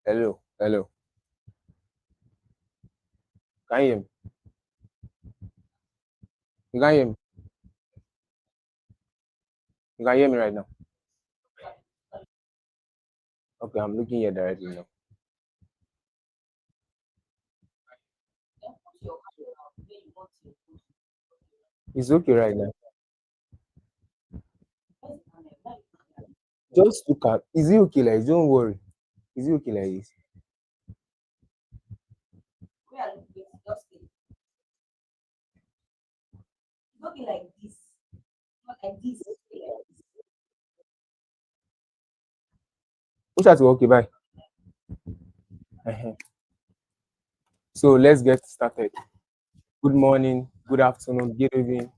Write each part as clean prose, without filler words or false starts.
Hello, hello. Can you hear me? You can hear me? You can hear me right now? Okay, I'm looking here directly now. It's okay right now. Just look at. Is it okay like this? Don't worry. Is it okay like this? Which has to okay, bye. Uh-huh. So let's get started. Good morning, good afternoon, good evening.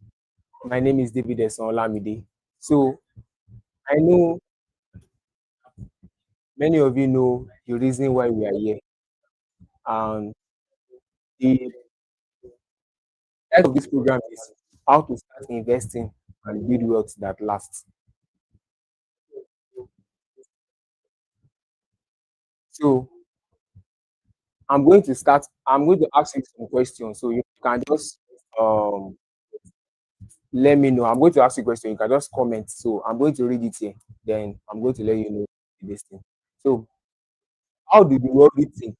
My name is David Eson Olamide. So I know many of you know the reason why we are here. And the title of this program is how to start investing and build wealth that lasts. So I'm going to ask you some questions. So you can just um let me know. I'm going to ask you a question. You can just comment. So I'm going to read it here. Then I'm going to let you know this thing. So how do the wealthy think?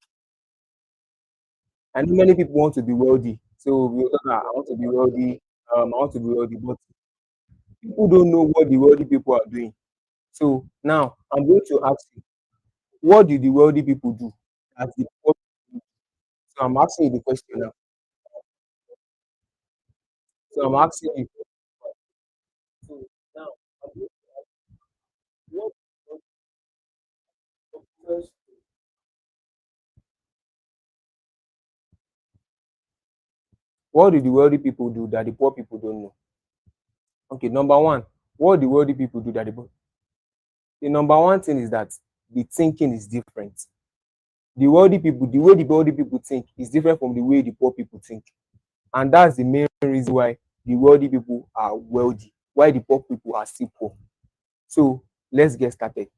I know many people want to be wealthy. So we talk about, I want to be wealthy. I want to be wealthy, but people don't know what the wealthy people are doing. So now I'm going to ask you, what do the wealthy people do? That the poor people do? So I'm asking you the question now. So I'm asking you. So now, I'm going to ask you, first, what do the wealthy people do that the poor people don't know? Okay, number one, what the wealthy people do that the number one thing is that the thinking is different. The wealthy people, the way the wealthy people think is different from the way the poor people think. And that's the main reason why the wealthy people are wealthy, why the poor people are still poor. So let's get started.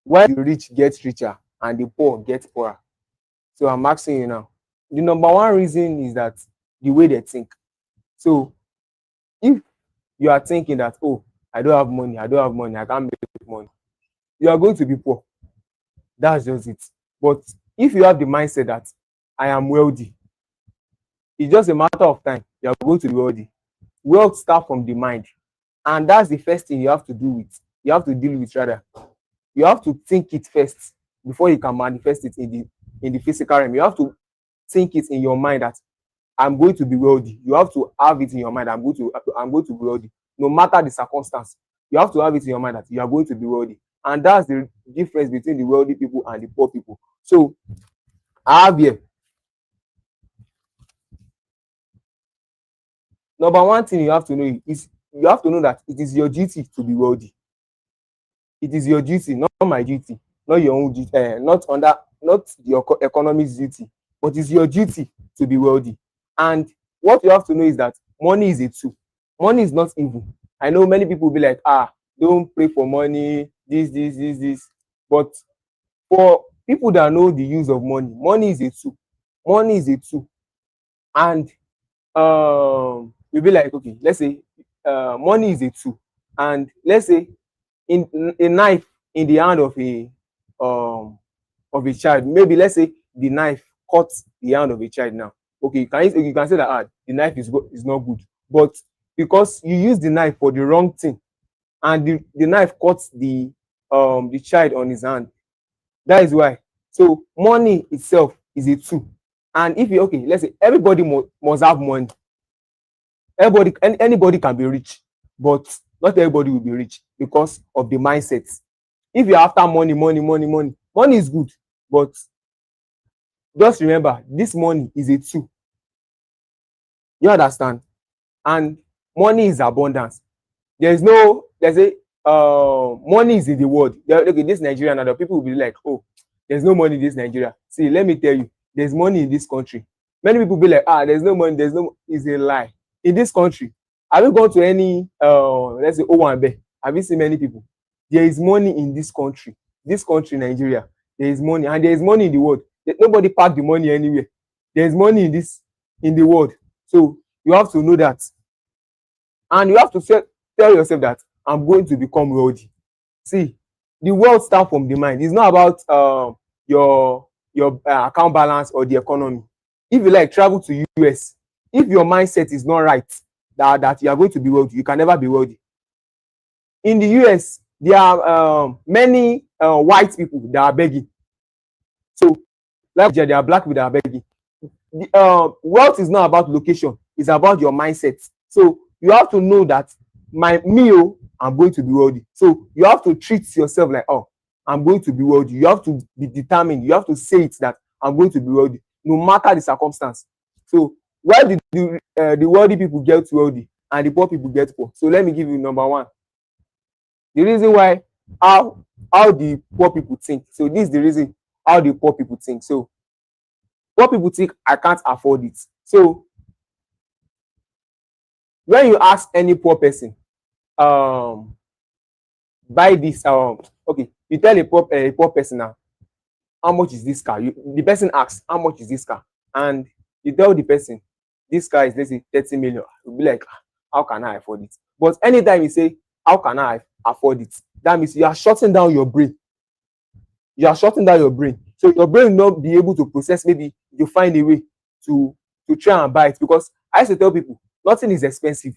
Why the rich get richer and the poor get poorer? So I'm asking you now. The number one reason is that the way they think. So if you are thinking that, oh, I don't have money, I don't have money, I can't make money, you are going to be poor. That's just it. But if you have the mindset that I am wealthy, it's just a matter of time, you are going to be wealthy. Wealth starts from the mind. And that's the first thing you have to do with, you have to deal with rather. You have to think it first before you can manifest it in the physical realm. You have to think it in your mind that I'm going to be wealthy. You have to have it in your mind. I'm going to be wealthy. No matter the circumstance, you have to have it in your mind that you are going to be wealthy. And that's the difference between the wealthy people and the poor people. So I have here. Number one thing you have to know is you have to know that it is your duty to be wealthy. It is your duty, not my duty, not your own duty, not your economy's duty, but it's your duty to be wealthy. And what you have to know is that money is a tool. Money is not evil. I know many people will be like, don't pray for money, this. But for people that know the use of money, money is a tool. Money is a tool. And you'll be like, okay, let's say money is a tool. And let's say in a knife in the hand of a child, maybe let's say the knife cuts the hand of a child now. Okay, you can say that the knife is not good, but because you use the knife for the wrong thing and the knife cuts the child on his hand. That is why. So money itself is a tool. And if you, okay, let's say everybody must have money. Anybody can be rich, but not everybody will be rich because of the mindset. If you're after money is good, but just remember this money is a tool. You understand? And money is abundance. There's a money is in the world. Okay, this Nigeria now, the people will be like, oh, there's no money in this Nigeria. See, let me tell you, there's money in this country. Many people be like, there's no money, is a lie. In this country, Have you gone to any let's say Owambe? Have you seen many people? There is money in this country Nigeria. There is money, and there is money in the world. Nobody pack the money anywhere. There is money in this, in the world. So you have to know that, and you have to tell yourself that I'm going to become wealthy. See, the wealth start from the mind. It's not about your account balance or the economy. If you like, travel to US. If your mindset is not right, that you are going to be wealthy, you can never be wealthy. In the US, there are many white people that are begging. So, like there are black people that are begging. Wealth is not about location; it's about your mindset. So you have to know that I'm going to be wealthy. So you have to treat yourself like, oh, I'm going to be wealthy. You have to be determined. You have to say it that I'm going to be wealthy, no matter the circumstance. So why did the wealthy people get wealthy and the poor people get poor? So let me give you number one. The reason why, how the poor people think. So this is the reason how the poor people think. So poor people think I can't afford it. So when you ask any poor person, um buy this, okay, you tell a poor person now, how much is this car? The person asks, how much is this car? And you tell the person, this car is, let's say, 30 million. You'll be like, how can I afford it? But anytime you say, how can I afford it? That means you are shutting down your brain. You are shutting down your brain. So your brain will not be able to process. Maybe you find a way to try and buy it. Because I used to tell people, nothing is expensive.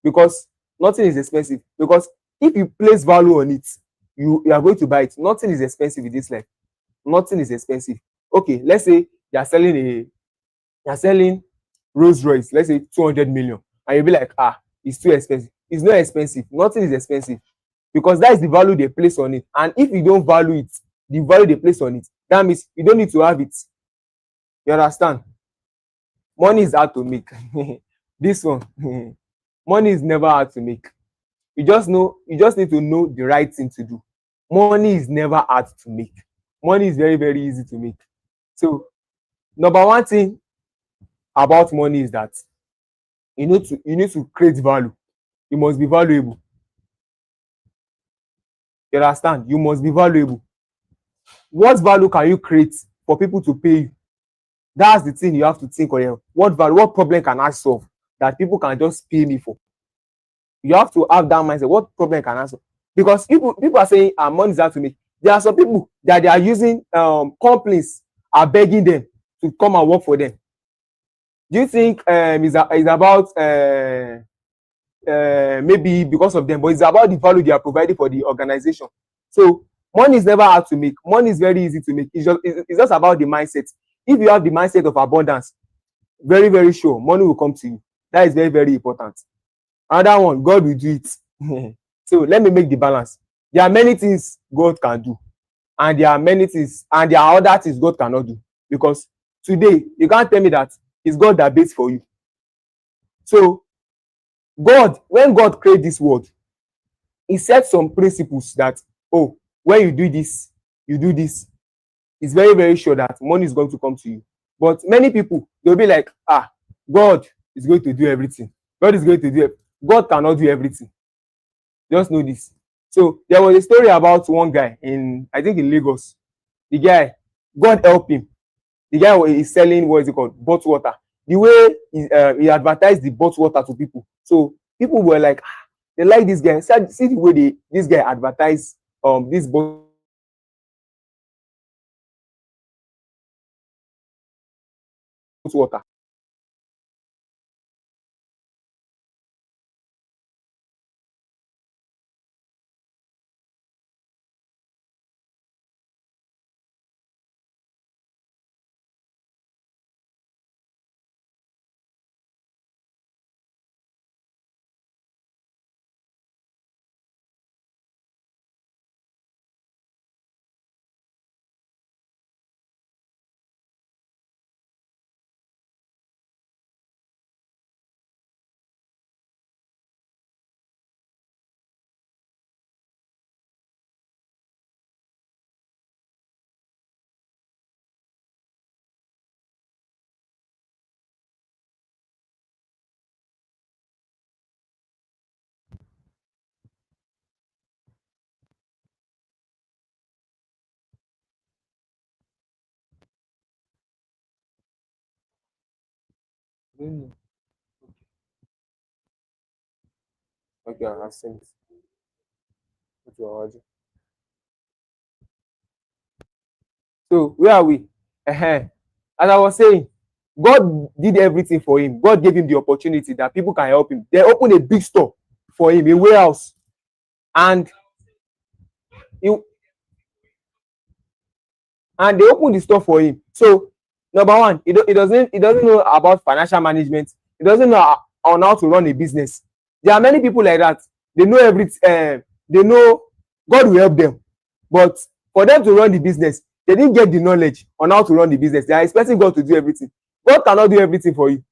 Because nothing is expensive. Because if you place value on it, you are going to buy it. Nothing is expensive in this life. Nothing is expensive. Okay, let's say you are selling Rolls Royce, let's say 200 million, and you'll be like, it's too expensive. It's not expensive. Nothing is expensive, because that is the value they place on it. And if you don't value it, the value they place on it, that means you don't need to have it. You understand? Money is hard to make. This one, money is never hard to make. You just need to know the right thing to do. Money is never hard to make. Money is very, very easy to make. So number one thing about money is that you need to create value. You must be valuable. You understand? You must be valuable. What value can you create for people to pay you? That's the thing you have to think on. What value, what problem can I solve that people can just pay me for? You have to have that mindset. What problem can I solve? Because people are saying money is hard to make. There are some people that they are using, companies are begging them to come and work for them. Do you think is about maybe because of them, but it's about the value they are providing for the organization? So money is never hard to make. Money is very easy to make. It's just about the mindset. If you have the mindset of abundance, very, very sure money will come to you. That is very, very important. Another one, God will do it. So let me make the balance. There are many things God can do, and there are many things, and there are other things God cannot do. Because today you can't tell me that it's God that baits for you. So God, when God created this world, he set some principles that, oh, when you do this, you do this. It's very, very sure that money is going to come to you. But many people, they'll be like, God is going to do everything. God is going to do it. God cannot do everything. Just know this. So there was a story about one guy in, I think in Lagos. The guy, God help him. The guy is selling, what is it called, bottled water. The way he advertised the bottled water to people. So people were like, they like this guy. See the way this guy advertised this bottled water. Mm. Okay, I've seen it. Okay, already. So where are we? As I was saying, God did everything for him. God gave him the opportunity that people can help him. They opened a big store for him, a warehouse, and he, and they opened the store for him. So number one, he doesn't know about financial management. He doesn't know on how to run a business. There are many people like that. They know everything. They know God will help them, but for them to run the business, they didn't get the knowledge on how to run the business. They are expecting God to do everything. God cannot do everything for you.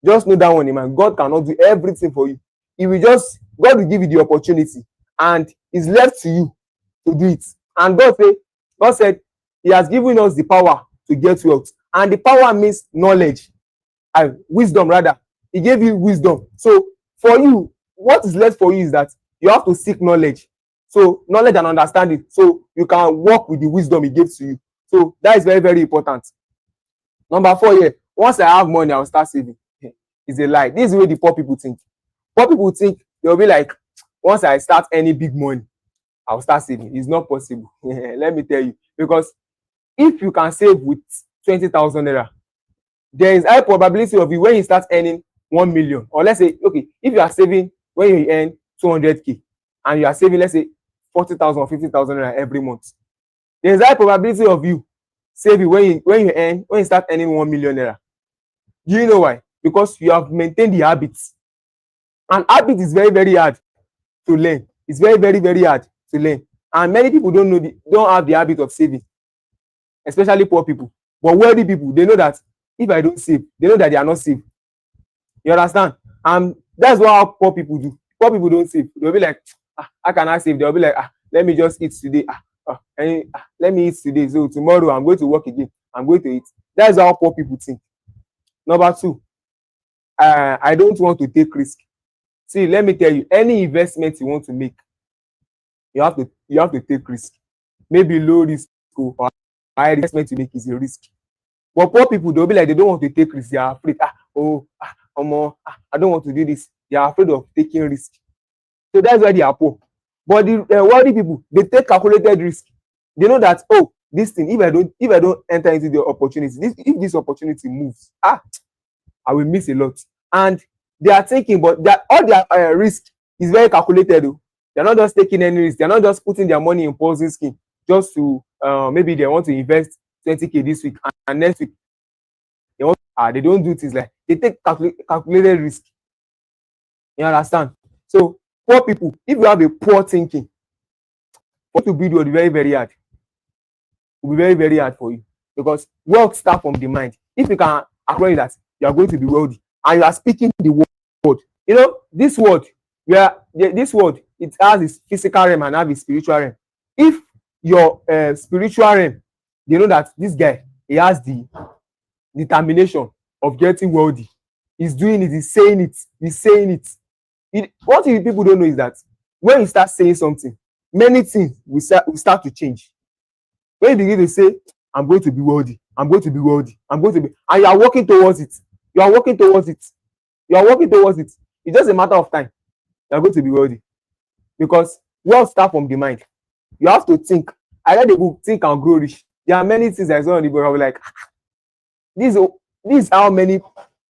Just know that one, man. God cannot do everything for you. God will give you the opportunity, and it's left to you to do it. And God said, He has given us the power to get wealth, and the power means knowledge and wisdom rather. He gave you wisdom. So for you, what is left for you is that you have to seek knowledge. So knowledge and understanding, so you can work with the wisdom He gave to you. So that is very, very important. Number 4 here, once I have money, I'll start saving. It's a lie. This is the way the poor people think. Poor people think they'll be like, once I start any big money, I'll start saving. It's not possible. Let me tell you. Because if you can save with 20,000 naira, there is high probability of you when you start earning 1 million. Or let's say, okay, if you are saving when you earn 200k and you are saving, let's say, 40,000 or 50,000 naira every month, there is high probability of you saving when you start earning 1 million naira. Do you know why? Because you have maintained the habits. And habit is very, very hard to learn. It's very, very, very hard to learn. And many people don't have the habit of saving, especially poor people. But wealthy people, they know that if I don't save, they know that they are not safe. You understand? And that's what poor people do. Poor people don't save. They'll be like, how can I save? They'll be like, let me just eat today. Let me eat today. So tomorrow I'm going to work again. I'm going to eat. That's how poor people think. Number 2, I don't want to take risk. See, let me tell you, any investment you want to make, you have to take risk. Maybe low risk or high investment you make is a risk. But poor people, they'll be like, they don't want to take risk. They are afraid. I don't want to do this. They are afraid of taking risk. So that's why they are poor. But the wealthy people, they take calculated risk. They know that, this thing, if I don't enter into the opportunity, if this opportunity moves, I will miss a lot. And they are thinking, but all their risk is very calculated. They're not just taking any risk. They're not just putting their money in Ponzi scheme just to maybe they want to invest 20k this week and next week they don't do things like they take calculated risk. You understand? So poor people, if you have a poor thinking, what to build will be very, very hard. It will be very, very hard for you, because wealth starts from the mind. If you can acknowledge that you are going to be wealthy and you are speaking the word, this word, this word, it has its physical realm and has its spiritual realm. If your spiritual realm, they know that this guy, he has the determination of getting wealthy, he's doing it, he's saying it. What people don't know is that when you start saying something, many things will start to change. When you begin to say, I'm going to be wealthy, I'm going to be wealthy, I'm going to be, and you are working towards it, it's just a matter of time. You are going to be wealthy, because wealth starts from the mind. You have to think. I read the book, Think and Grow Rich. There are many things I saw on the book. I was like, this is how many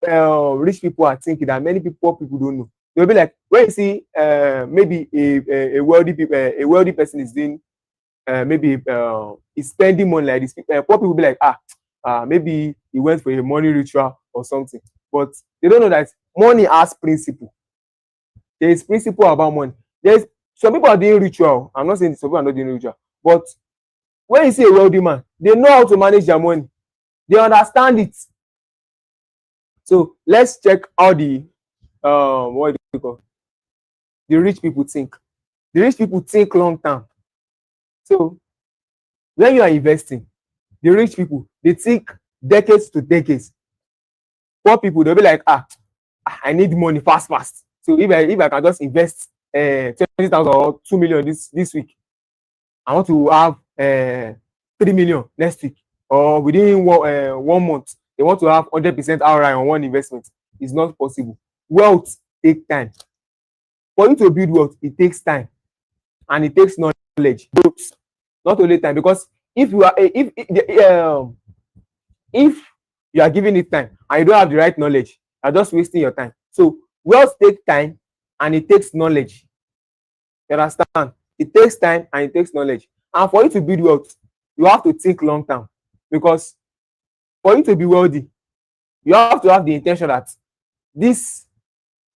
rich people are thinking that many poor people don't know. They'll be like, when you see maybe a wealthy person is doing maybe is spending money like this, poor people will be like, maybe he went for a money ritual or something. But they don't know that money has principle. There is principle about money. There's some people are doing ritual. I'm not saying some people are not doing ritual, but when you see a wealthy man, they know how to manage their money. They understand it. So let's check how the what do you call, the rich people think. The rich people think long term. So when you are investing, the rich people, they think decades to decades. Poor people, they'll be like, I need money fast. So if I can just invest 20,000 or 2 million this week, I want to have 3 million next week, or within 1 month, they want to have 100% ROI on one investment. is not possible. Wealth take time. For you to build wealth, it takes time and it takes knowledge. Both, not only time, because if you are if you are giving it time and you don't have the right knowledge, you are just wasting your time. So wealth takes time and it takes knowledge. You understand? It takes time and it takes knowledge. And for you to build wealth, you have to think long term, because for you to be wealthy, you have to have the intention that this,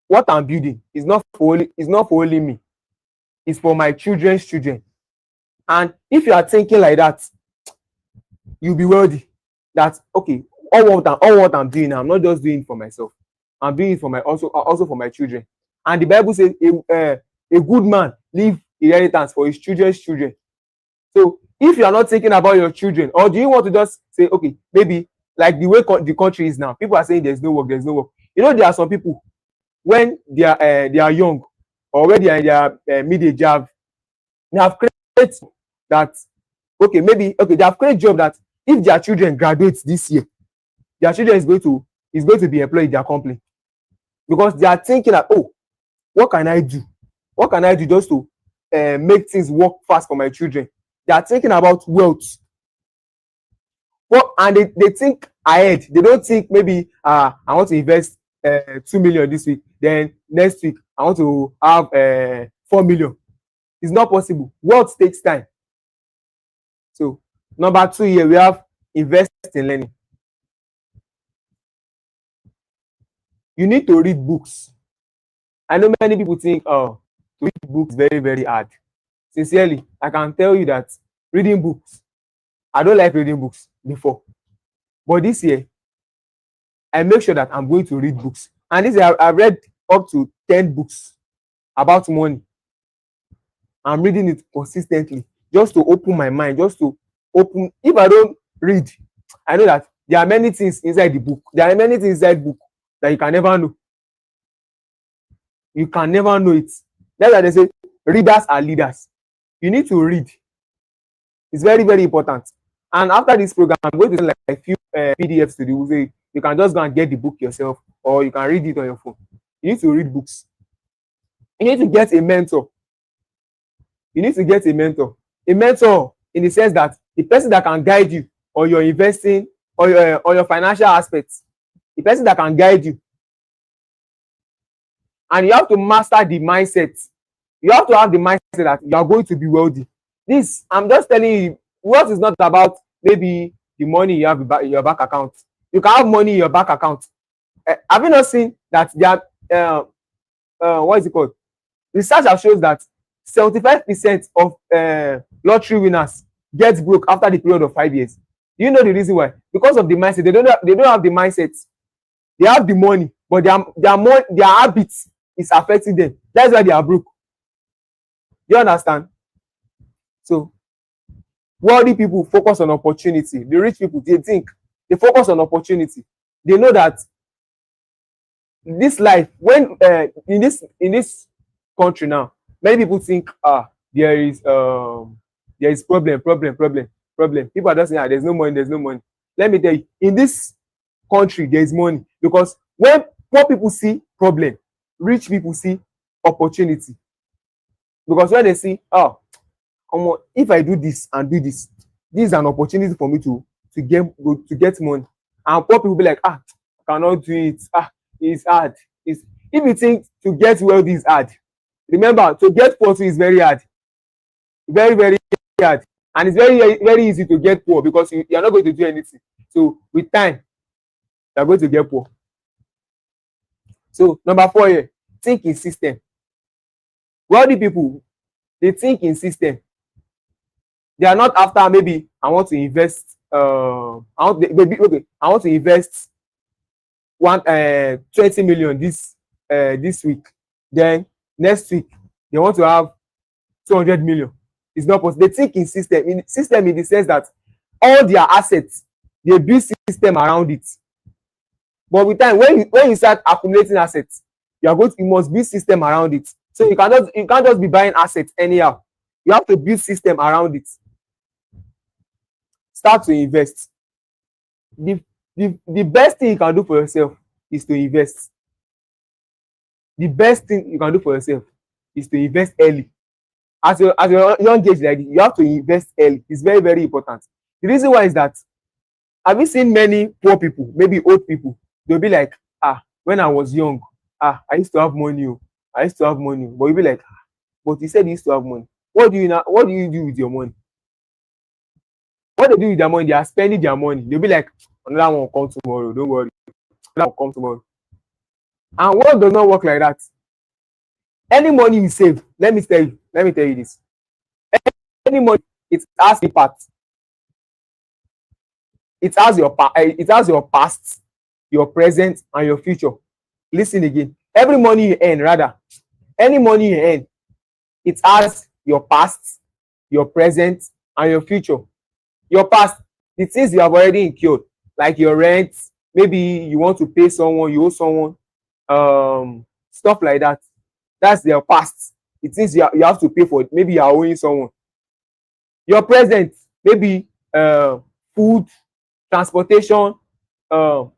what I'm building, is not for only me. It's for my children's children. And if you are thinking like that, you'll be wealthy. That okay, all what I'm doing now, I'm not just doing it for myself. I'm doing it for my also for my children. And the Bible says a good man leave inheritance for his children's children. So if you are not thinking about your children, or do you want to just say, okay, maybe like the way the country is now, people are saying there's no work. You know, there are some people, when they are young, or when they are in their mid-age, they have created that, okay, maybe, okay, they have created job that if their children graduate this year, their children is going to be employed in their company, because they are thinking that, oh, what can I do just to make things work fast for my children. They are thinking about wealth. Well, and they think ahead. They don't think maybe I want to invest 2 million this week, then next week I want to have 4 million. It's not possible. Wealth takes time. So number 2 here, we have invest in learning. You need to read books. I know many people think, oh, to read books very, very hard. Sincerely, I can tell you that reading books, I don't like reading books before, but this year I make sure that I'm going to read books. And this year I've read up to 10 books about money. I'm reading it consistently, just to open my mind, just to open. If I don't read, I know that there are many things inside the book. There are many things inside the book that you can never know. You can never know it. That's why they say readers are leaders. You need to read. It's very, very important. And after this program, I'm going to send like a few PDFs to you. Say you can just go and get the book yourself, or you can read it on your phone. You need to read books. You need to get a mentor. You need to get a mentor. A mentor in the sense that the person that can guide you on your investing, or your financial aspects. The person that can guide you. And you have to master the mindset. You have to have the mindset that you are going to be wealthy. This, I'm just telling you, wealth is not about maybe the money you have in your bank account. You can have money in your bank account. Have you not seen that there are, what is it called? Research has shown that 75% of lottery winners get broke after the period of 5 years. Do you know the reason why? Because of the mindset. They don't have the mindset. They have the money, but their habits is affecting them. That's why they are broke. Do you understand? So wealthy people focus on opportunity. The rich people, they focus on opportunity. They know that this life, when in this country now, many people think there is problem. People are just saying there's no money. Let me tell you, in this country there is money, because when poor people see problem, rich people see opportunity. Because when they see, if I do this and do this, this is an opportunity for me to get money. And poor people be like, I cannot do it. It's hard. If you think to get wealthy is hard, remember, to get poor is very hard. Very, very hard. And it's very, very easy to get poor, because you are not going to do anything. So with time, you are going to get poor. So number 4 here, think in system. Wealthy people, they think in system. They are not after maybe I want to invest. I want to invest 20 million this week. Then next week they want to have 200 million. It's not possible. They think in system. In system, in the sense that all their assets, they build system around it. But with time, when you start accumulating assets, you must build system around it. So you can't just be buying assets anyhow. You have to build system around it. Start to invest. The best thing you can do for yourself is to invest. the best thing you can do for yourself is to invest early. As your young age like this, you have to invest early. It's very, very important. The reason why is that, have you seen many poor people, maybe old people, they'll be like, when I was young, I used to have money, oh, I used to have money. But you'll be like, but you said you used to have money. What do you do with your money? What they do with their money, they are spending their money. They'll be like, another one will come tomorrow, don't worry, another one will come tomorrow. And work does not work like that. Any money you save, let me tell you this. Any money, it has impact. It has your past, your present, and your future. Listen again. Every money you earn, rather, any money you earn, it has your past, your present, and your future. Your past, the things you have already incurred, like your rent, maybe you want to pay someone, you owe someone, stuff like that. That's their past. The things you have to pay for, maybe you are owing someone. Your present, maybe food, transportation,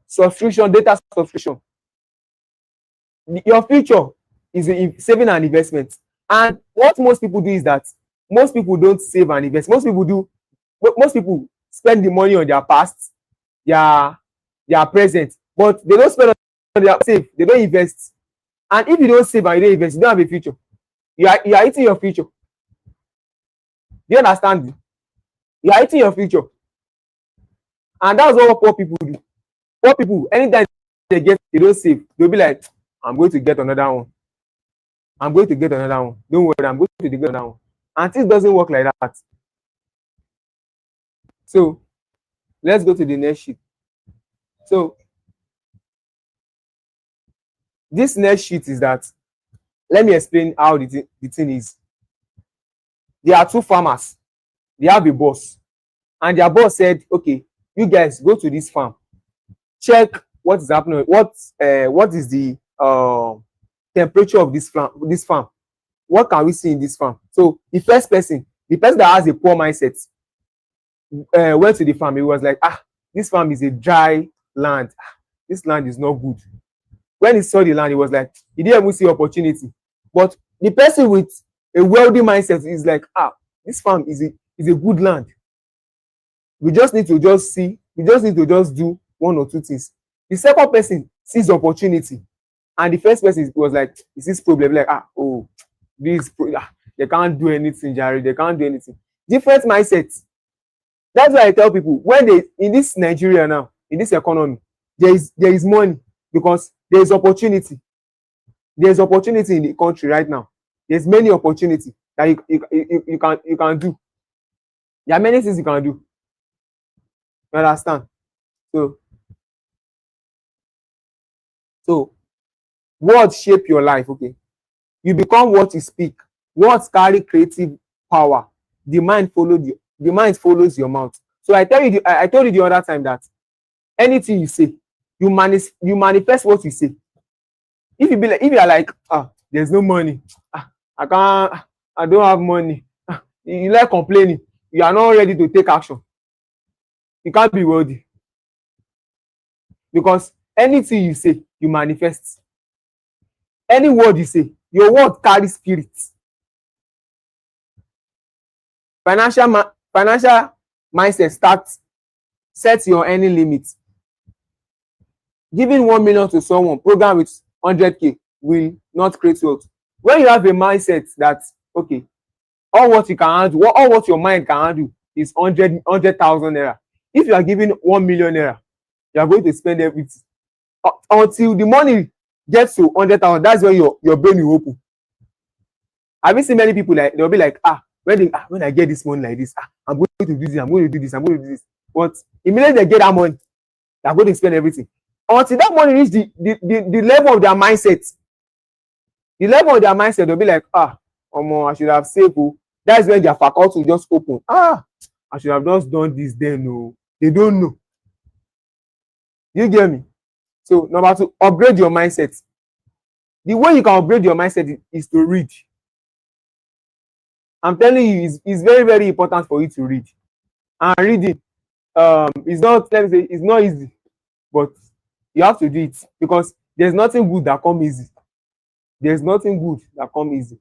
subscription, data subscription. Your future is saving and investment. And what most people do is that most people don't save and invest. Most people spend the money on their past, their present, but they don't spend on their save. They don't invest. And if you don't save and you don't invest, you don't have a future. You are eating your future. Do you understand? You are eating your future. And that's what poor people do. Poor people, anytime they don't save, they'll be like, I'm going to get another one. I'm going to get another one. Don't worry, I'm going to get another one. And things doesn't work like that. So let's go to the next sheet. So this next sheet is that, let me explain how the thing is. There are two farmers. They have a boss. And their boss said, okay, you guys go to this farm. Check what is happening. What is the temperature of this farm? What can we see in this farm? So the person that has a poor mindset, went to the farm. He was like, this farm is a dry land. This land is not good. When he saw the land, he was like, he didn't even see opportunity. But the person with a wealthy mindset is like, this farm is a good land. We just need to do one or two things. The second person sees opportunity, and the first person was like, is this problem? Like, they can't do anything, Jerry. They can't do anything. Different mindsets. That's why I tell people, when they in this Nigeria now, in this economy, there is money because there is opportunity. There is opportunity in the country right now. There's many opportunity that you can do. There are many things you can do. You understand? So words shape your life. Okay, you become what you speak. Words carry creative power. The mind follows your mouth. So I told you the other time that anything you say, you manifest what you say. If you are like, there's no money, I don't have money, you like complaining, you are not ready to take action, you can't be wealthy. Because anything you say, you manifest. Any word you say, your word carries spirit. Financial mindset set your earning limit. Giving 1 million to someone, program with 100K will not create wealth. When you have a mindset that, okay, all what you can handle, all what your mind can handle is 100,000 naira. If you are giving 1 million naira, you are going to spend everything until the money gets to 100,000. That's when your brain will open. Have you seen many people, like they'll be like, when I get this money like this, I'm going to do this, I'm going to do this, I'm going to do this. But immediately they get that money, they're going to spend everything. Until that money reach the level of their mindset. The level of their mindset, they'll be like, I should have saved. That's when their faculty will just open. I should have just done this then. No, they don't know. You get me? So number 2, upgrade your mindset. The way you can upgrade your mindset is to read. I'm telling you, it's very, very important for you to read. And reading, it's not, let me say, it's not easy, but you have to do it because there's nothing good that comes easy. There's nothing good that come easy.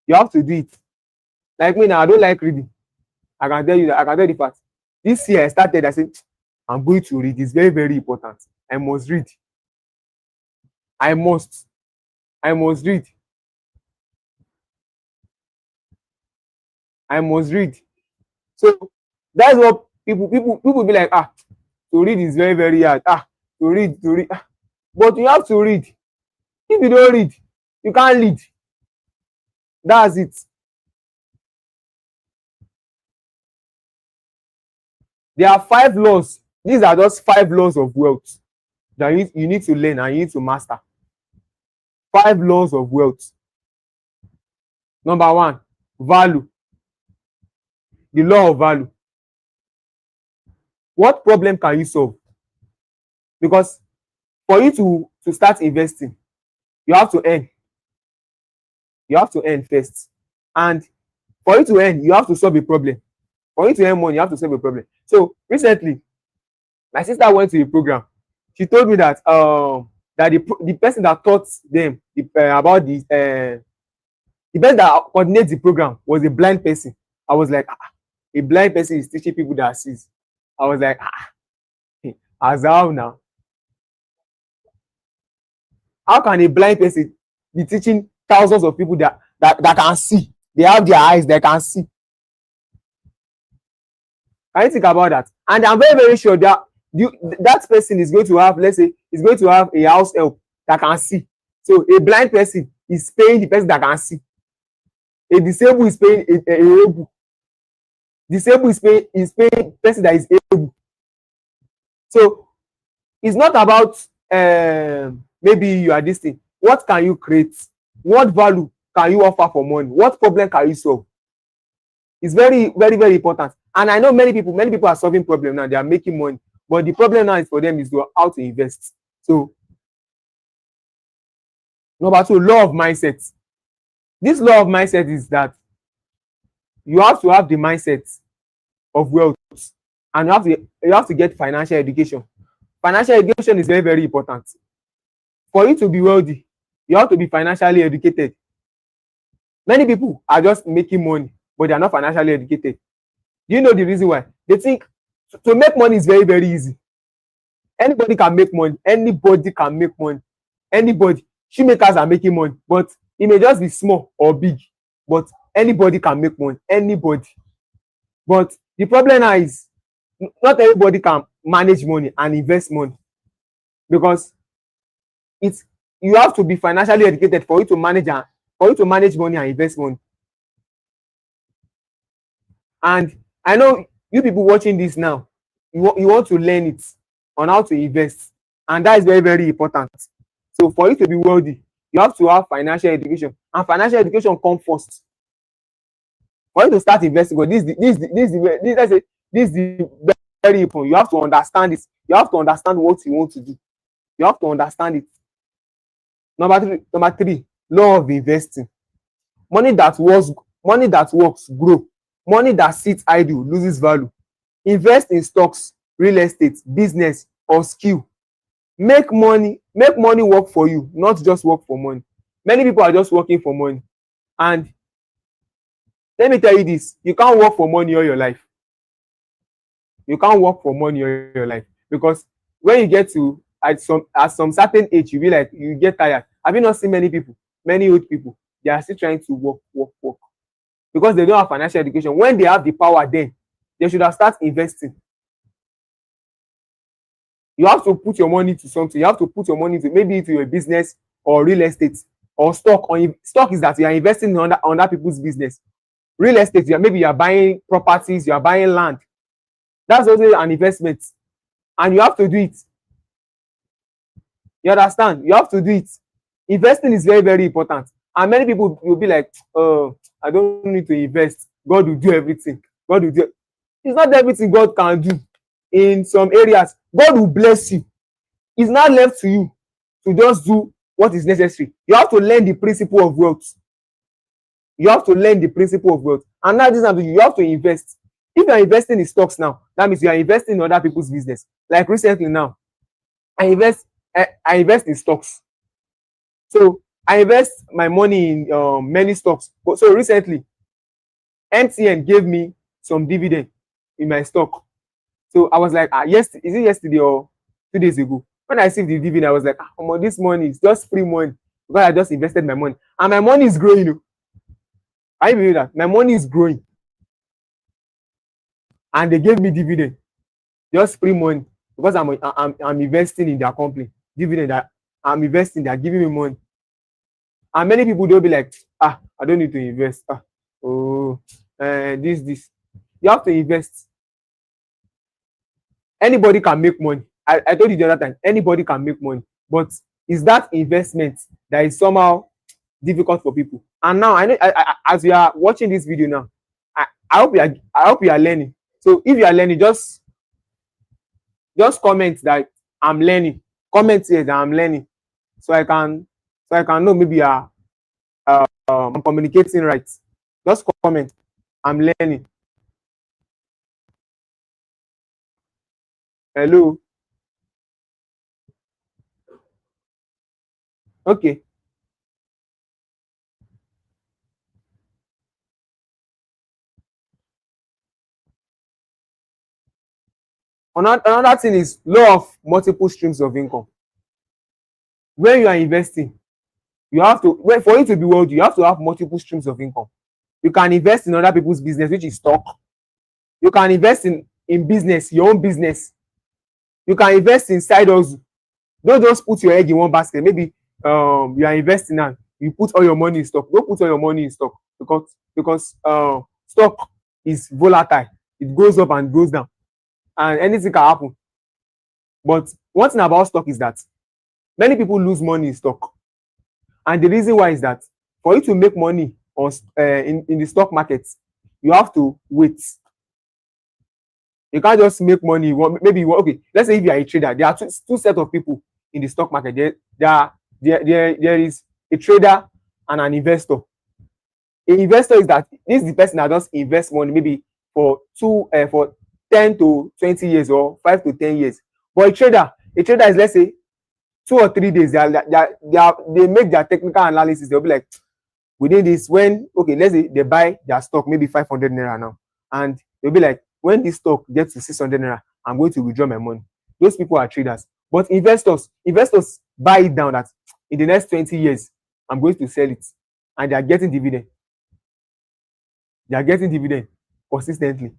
You have to do it. Like me now, I don't like reading. I can tell you that. I can tell the fact. This year I started, I said, I'm going to read. It's very, very important. I must read. I must. I must read. I must read. So that's what people be like, to read is very, very hard. To read. But you have to read. If you don't read, you can't lead. That's it. There are 5 laws. These are just 5 laws of wealth that you need to learn and you need to master. 5 laws of wealth. Number 1, value. The law of value. What problem can you solve? Because for you to start investing, you have to earn. You have to earn first. And for you to earn, you have to solve a problem. For you to earn money, you have to solve a problem. So recently, my sister went to a program. She told me that the person that taught them about the person that coordinates the program was a blind person. I was like, a blind person is teaching people that sees. I was like, as how now? How can a blind person be teaching thousands of people that can see? They have their eyes, they can see. Can you think about that? And I'm very, very sure that that person is going to have, let's say, is going to have a house help that can see. So a blind person is paying the person that can see. A disabled is paying a able. Disabled is paying person that is able. So it's not about maybe you are this thing. What can you create? What value can you offer for money? What problem can you solve? It's very, very, very important. And I know many people are solving problems now. They are making money. But the problem now is for them is how to invest. So number 2, law of mindset. This law of mindset is that you have to have the mindset of wealth, and you have to get financial education. Financial education is very, very important. For you to be wealthy, you have to be financially educated. Many people are just making money, but they are not financially educated. Do you know the reason why? They think to make money is very, very easy. Anybody can make money. Anybody can make money. Anybody. Shoemakers are making money, but it may just be small or big. But anybody can make money. Anybody. But the problem now is not everybody can manage money and invest money, because you have to be financially educated for you to manage money and invest money. And I know you people watching this now, you want to learn it on how to invest, and that is very, very important. So for you to be wealthy, you have to have financial education, and financial education comes first. For you to start investing, but this is the very important. You have to understand this. You have to understand what you want to do. You have to understand it. Number 3, law of investing. Money that works grow. Money that sits idle loses value. Invest in stocks, real estate, business, or skill. Make money work for you, not just work for money. Many people are just working for money. And let me tell you this, you can't work for money all your life. You can't work for money all your life, because when you get to at some certain age, you get tired. Have you not seen many old people, they are still trying to work because they don't have financial education. When they have the power, then they should have started investing. You have to put your money to something. You have to put your money to maybe into your business or real estate or stock. Stock is that you are investing on other people's business. Real estate, maybe you are buying properties, you are buying land. That's also an investment, and you have to do it. You understand? You have to do it. Investing is very, very important. And many people will be like, I don't need to invest. God will do everything. God will do. It's not everything God can do. In some areas, God will bless you. It's not left to you to just do what is necessary. You have to learn the principle of wealth. You have to learn the principle of wealth. And now you have to invest. If you are investing in stocks now, that means you are investing in other people's business. Like recently now, I invest in stocks. So I invest my money in many stocks. But so recently, MTN gave me some dividend in my stock. So I was like, yes, is it yesterday or 2 days ago? When I received the dividend, I was like, this money is just free money because I just invested my money. And my money is growing. I believe that my money is growing. And they gave me dividend, just free money because I'm investing in their company. Dividend that I'm investing, they're giving me money. And many people don't be like, I don't need to invest. This. You have to invest. Anybody can make money. I told you the other time, anybody can make money. But is that investment that is somehow difficult for people? And now I know as you are watching this video now, I hope you are learning. So if you are learning, just comment that I'm learning. Comment here that I'm learning. So I can know maybe I'm communicating right. Just comment, I'm learning. Hello. Okay. Another thing is law of multiple streams of income. When you are investing, you have to, for you to be wealthy, you have to have multiple streams of income. You can invest in other people's business, which is stock. You can invest in business, your own business. You can invest in side hustle. Don't just put your egg in one basket. Maybe you are investing and you put all your money in stock. Don't put all your money in stock because stock is volatile. It goes up and goes down, and anything can happen. But one thing about stock is that many people lose money in stock, and the reason why is that for you to make money on in the stock market, you have to wait. You can't just make money. Maybe okay. Let's say if you are a trader, there are two sets of people in the stock market. There is a trader and an investor. An investor is that this is the person that just invest money maybe for 10 to 20 years or 5 to 10 years. But a trader is, let's say, 2 or 3 days. They make their technical analysis. They'll be like, within this, when let's say they buy their stock maybe 500 naira now, and they'll be like, when this stock gets to 600 naira, I'm going to withdraw my money. Those people are traders. But investors buy it down that in the next 20 years, I'm going to sell it. And they are getting dividend. They are getting dividend consistently.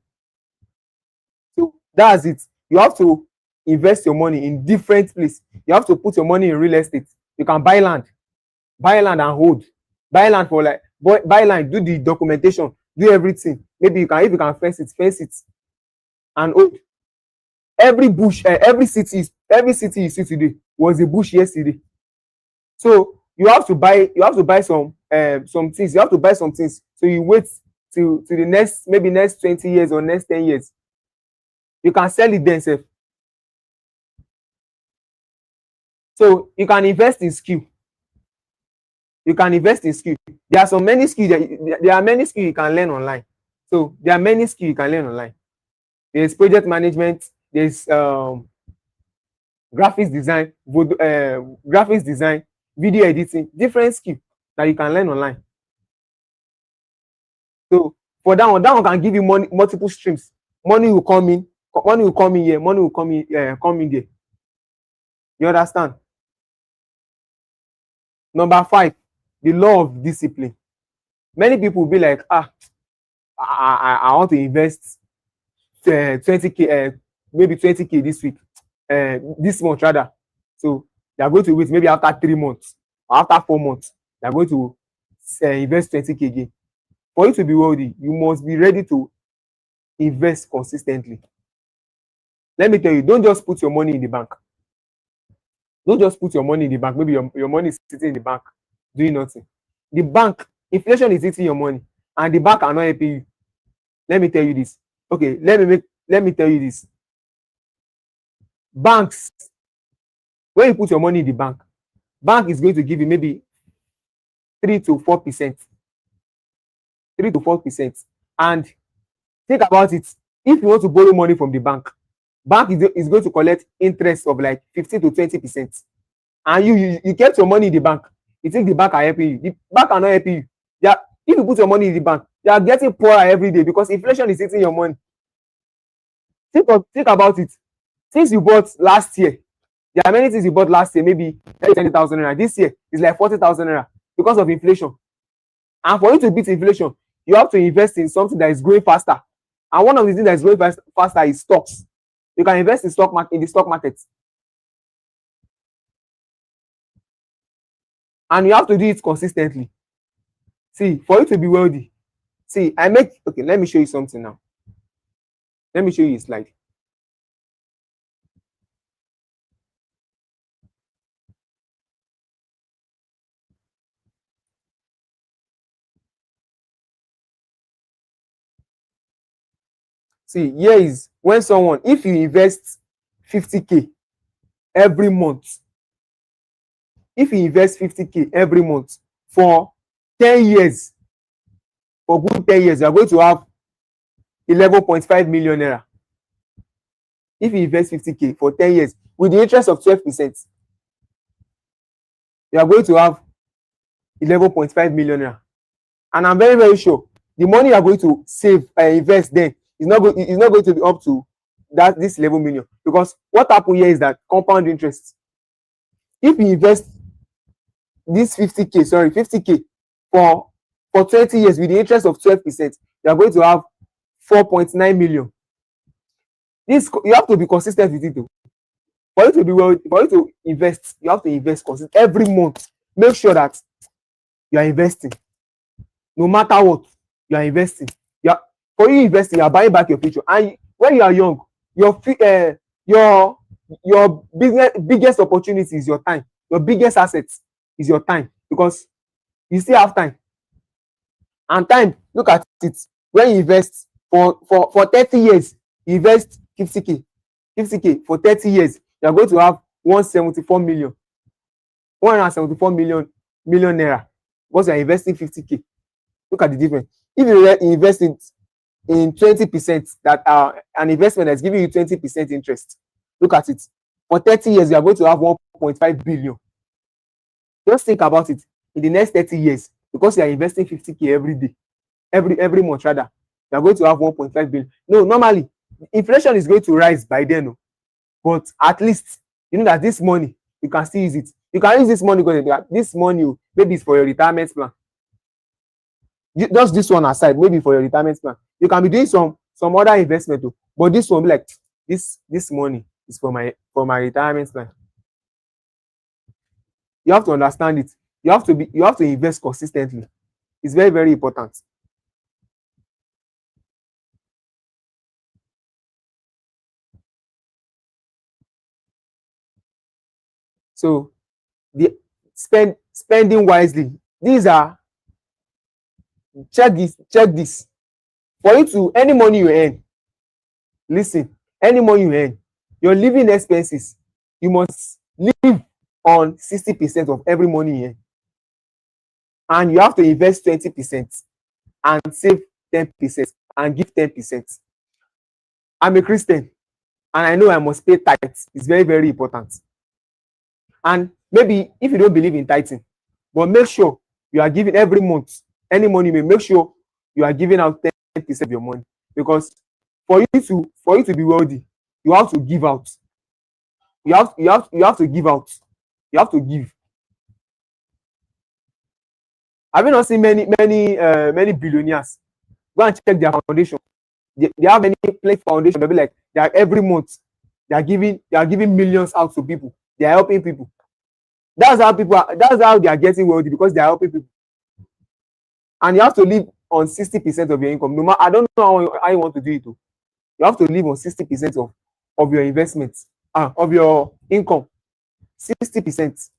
So that's it. You have to invest your money in different places. You have to put your money in real estate. You can buy land and hold. Buy land for buy land, do the documentation, do everything. Maybe if you can fence it. And every bush, every city you see today was a bush yesterday. So you have to buy some things. You have to buy some things. So you wait to the next 20 years or next 10 years. You can sell it then, sef. So you can invest in skill. There are so many skills there are many skills you can learn online. So there are many skills you can learn online. There's project management, there's graphics design, video editing, different skills that you can learn online. So for that one can give you money, multiple streams. Money will come in here, money will come in there. You understand? Number 5, the law of discipline. Many people will be like, I want to invest 20k, maybe 20k this week, this month rather. So they are going to wait maybe after 3 months or after 4 months. They are going to invest 20k again. For you to be wealthy, you must be ready to invest consistently. Let me tell you, don't just put your money in the bank. Don't just put your money in the bank. Maybe your money is sitting in the bank doing nothing. The bank, inflation is eating your money, and the bank are not helping you. Let me tell you this. Okay, let me tell you this. Banks, when you put your money in the bank is going to give you maybe 3 to 4%. 3 to 4%. And think about it. If you want to borrow money from the bank is going to collect interest of like 15 to 20%. And you kept your money in the bank. You think the bank are helping you. The bank are not helping you. If you put your money in the bank, you are getting poorer every day because inflation is eating your money. Think about it. Things you bought last year, there are many things you bought last year, maybe 20,000 naira. This year is like 40,000 naira because of inflation. And for you to beat inflation, you have to invest in something that is growing faster. And one of the things that is growing faster is stocks. You can invest in the stock market. And you have to do it consistently. See, for you to be wealthy, okay, let me show you something now. Let me show you a slide. See, here is when someone, if you invest 50K every month, if you invest 50K every month for 10 years, for good 10 years, you are going to have 11.5 million naira. If you invest 50K for 10 years with the interest of 12%, you are going to have 11.5 million naira. And I'm very, very sure the money you are going to save and invest then is not going to be up to this 11 million, because what happens here is that compound interest. If you invest this 50K for 20 years with the interest of 12%, you are going to have 4.9 million. This, you have to be consistent with it though. For you to be well, for you to invest, you have to invest consistently every month. Make sure that you are investing. No matter what, you are investing. For you investing, you are buying back your future. And when you are young, your biggest opportunity is your time. Your biggest asset is your time, because you still have time. And time, look at it. When you invest for 30 years, you invest 50K for 30 years, you are going to have 174 million naira, because you are investing 50K. Look at the difference. If you invest in 20%, that an investment that's giving you 20% interest, look at it. For 30 years, you are going to have 1.5 billion. Just think about it. In the next 30 years, because you are investing 50K every day, every month rather, you are going to have 1.5 billion. No, normally inflation is going to rise by then, no? But at least you know that this money, you can still use it. You can use this money because this money maybe it's for your retirement plan. Just this one aside, maybe for your retirement plan. You can be doing some other investment too, but this one be like this money is for my retirement plan. You have to understand it. You have to invest consistently. It's very, very important. So the spending wisely. These are, check this. For you to, any money you earn, listen, any money you earn, your living expenses, you must live on 60% of every money you earn. And you have to invest 20% and save 10% and give 10%. I'm a Christian and I know I must pay tithes. It's very, very important. And maybe if you don't believe in tithing, but make sure you are giving every month, any money you make sure you are giving out 10% of your money. Because for you to be wealthy, you have to give out. You have to give out. You have to give. Have you not seen many billionaires? Go and check their foundation. They have many foundation. They'll be like, they are every month they are giving millions out to people. They are helping people. That's how they are getting wealthy, because they are helping people. And you have to live on 60% of your income. No matter, I don't know how you want to do it. You have to live on 60% of your investments, of your income. 60%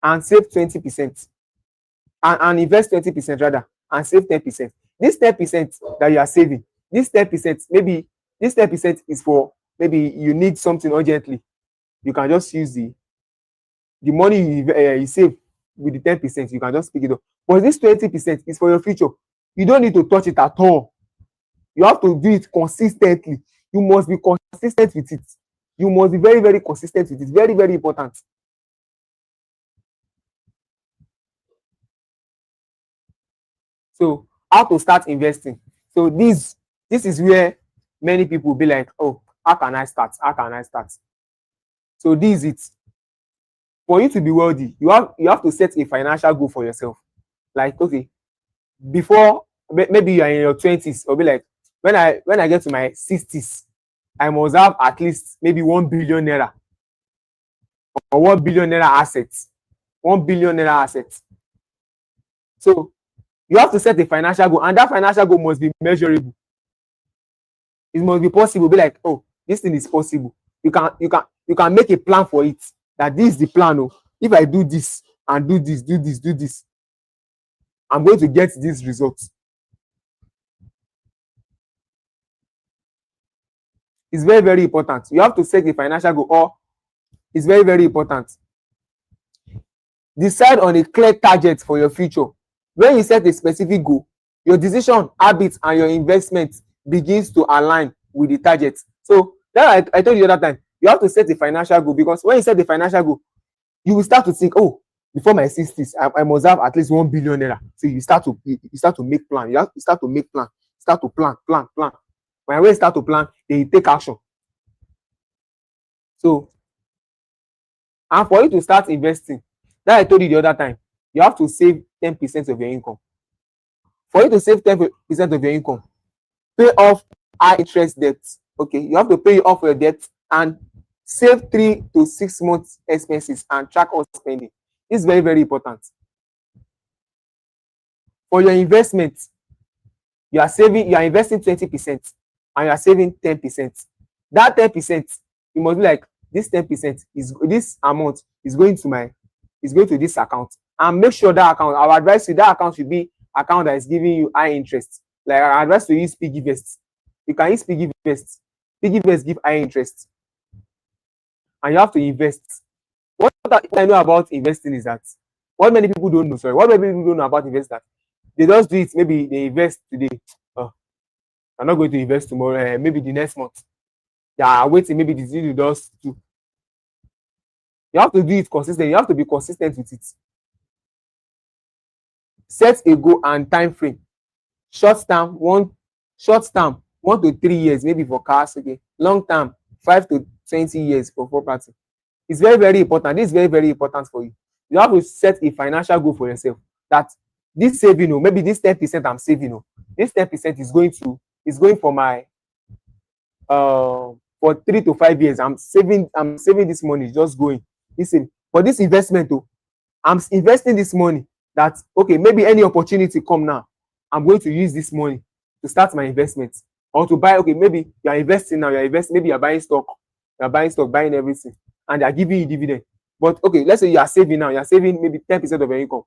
and save 20%. And invest 20% rather, and save 10%. This 10% that you are saving, this 10%, maybe this 10% is for, maybe you need something urgently. You can just use the money you save with the 10%. You can just pick it up. But this 20% is for your future. You don't need to touch it at all. You have to do it consistently. You must be consistent with it. You must be very, very consistent with it. Very, very important. So how to start investing? So this is where many people be like, oh, how can I start? How can I start? So this is it. For you to be wealthy, you have to set a financial goal for yourself. Like, okay, before maybe you are in your 20s, or be like, when I get to my 60s, I must have at least maybe 1 billion naira or 1 billion naira assets. 1 billion naira assets. So you have to set a financial goal, and that financial goal must be measurable. It must be possible. Be like, oh, this thing is possible. You can make a plan for it. That this is the plan. Oh, if I do this and do this, I'm going to get this result. It's very, very important. You have to set a financial goal, or it's very, very important. Decide on a clear target for your future. When you set a specific goal, your decision, habits, and your investment begins to align with the target. So that I told you the other time, you have to set a financial goal, because when you set the financial goal, you will start to think, oh, before my 60s, I must have at least 1 billion naira. So you start to make plan. You start to make plan. Start to plan. When you start to plan, then you take action. So, and for you to start investing, that I told you the other time, you have to save 10% of your income. For you to save 10% of your income, pay off high interest debts. Okay, you have to pay off your debt and save 3 to 6 months expenses and track all spending. This is very, very important. For your investment, you are investing 20% and you are saving 10%. That 10%, you must be like, this 10% is, this amount is going to this account, and make sure that account, I would advise you, that account should be account that is giving you high interest. Like, I advise you to use PiggyVest. You can use PiggyVest. PiggyVest give high interest, and you have to invest. What I know about investing is that, what many people don't know about investing, that they just do it. Maybe they invest today. Oh, I'm not going to invest tomorrow. Maybe the next month. They are waiting. Maybe this will just do. You have to do it consistent. You have to be consistent with it. Set a goal and time frame. Short term, 1 to 3 years, maybe for cars. Okay. Long term, 5 to 20 years for property. It's very, very important. This is very, very important for you. You have to set a financial goal for yourself, that this saving, maybe this 10% I'm saving, this 10% is going for my for 3 to 5 years. I'm saving this money, just going. Listen, for this investment, I'm investing this money, that okay, maybe any opportunity come now, I'm going to use this money to start my investment, or to buy. Okay, maybe you're investing now, maybe you're buying stock, buying everything, and they're giving you dividend. But okay, let's say you are saving now, you're saving maybe 10% of your income.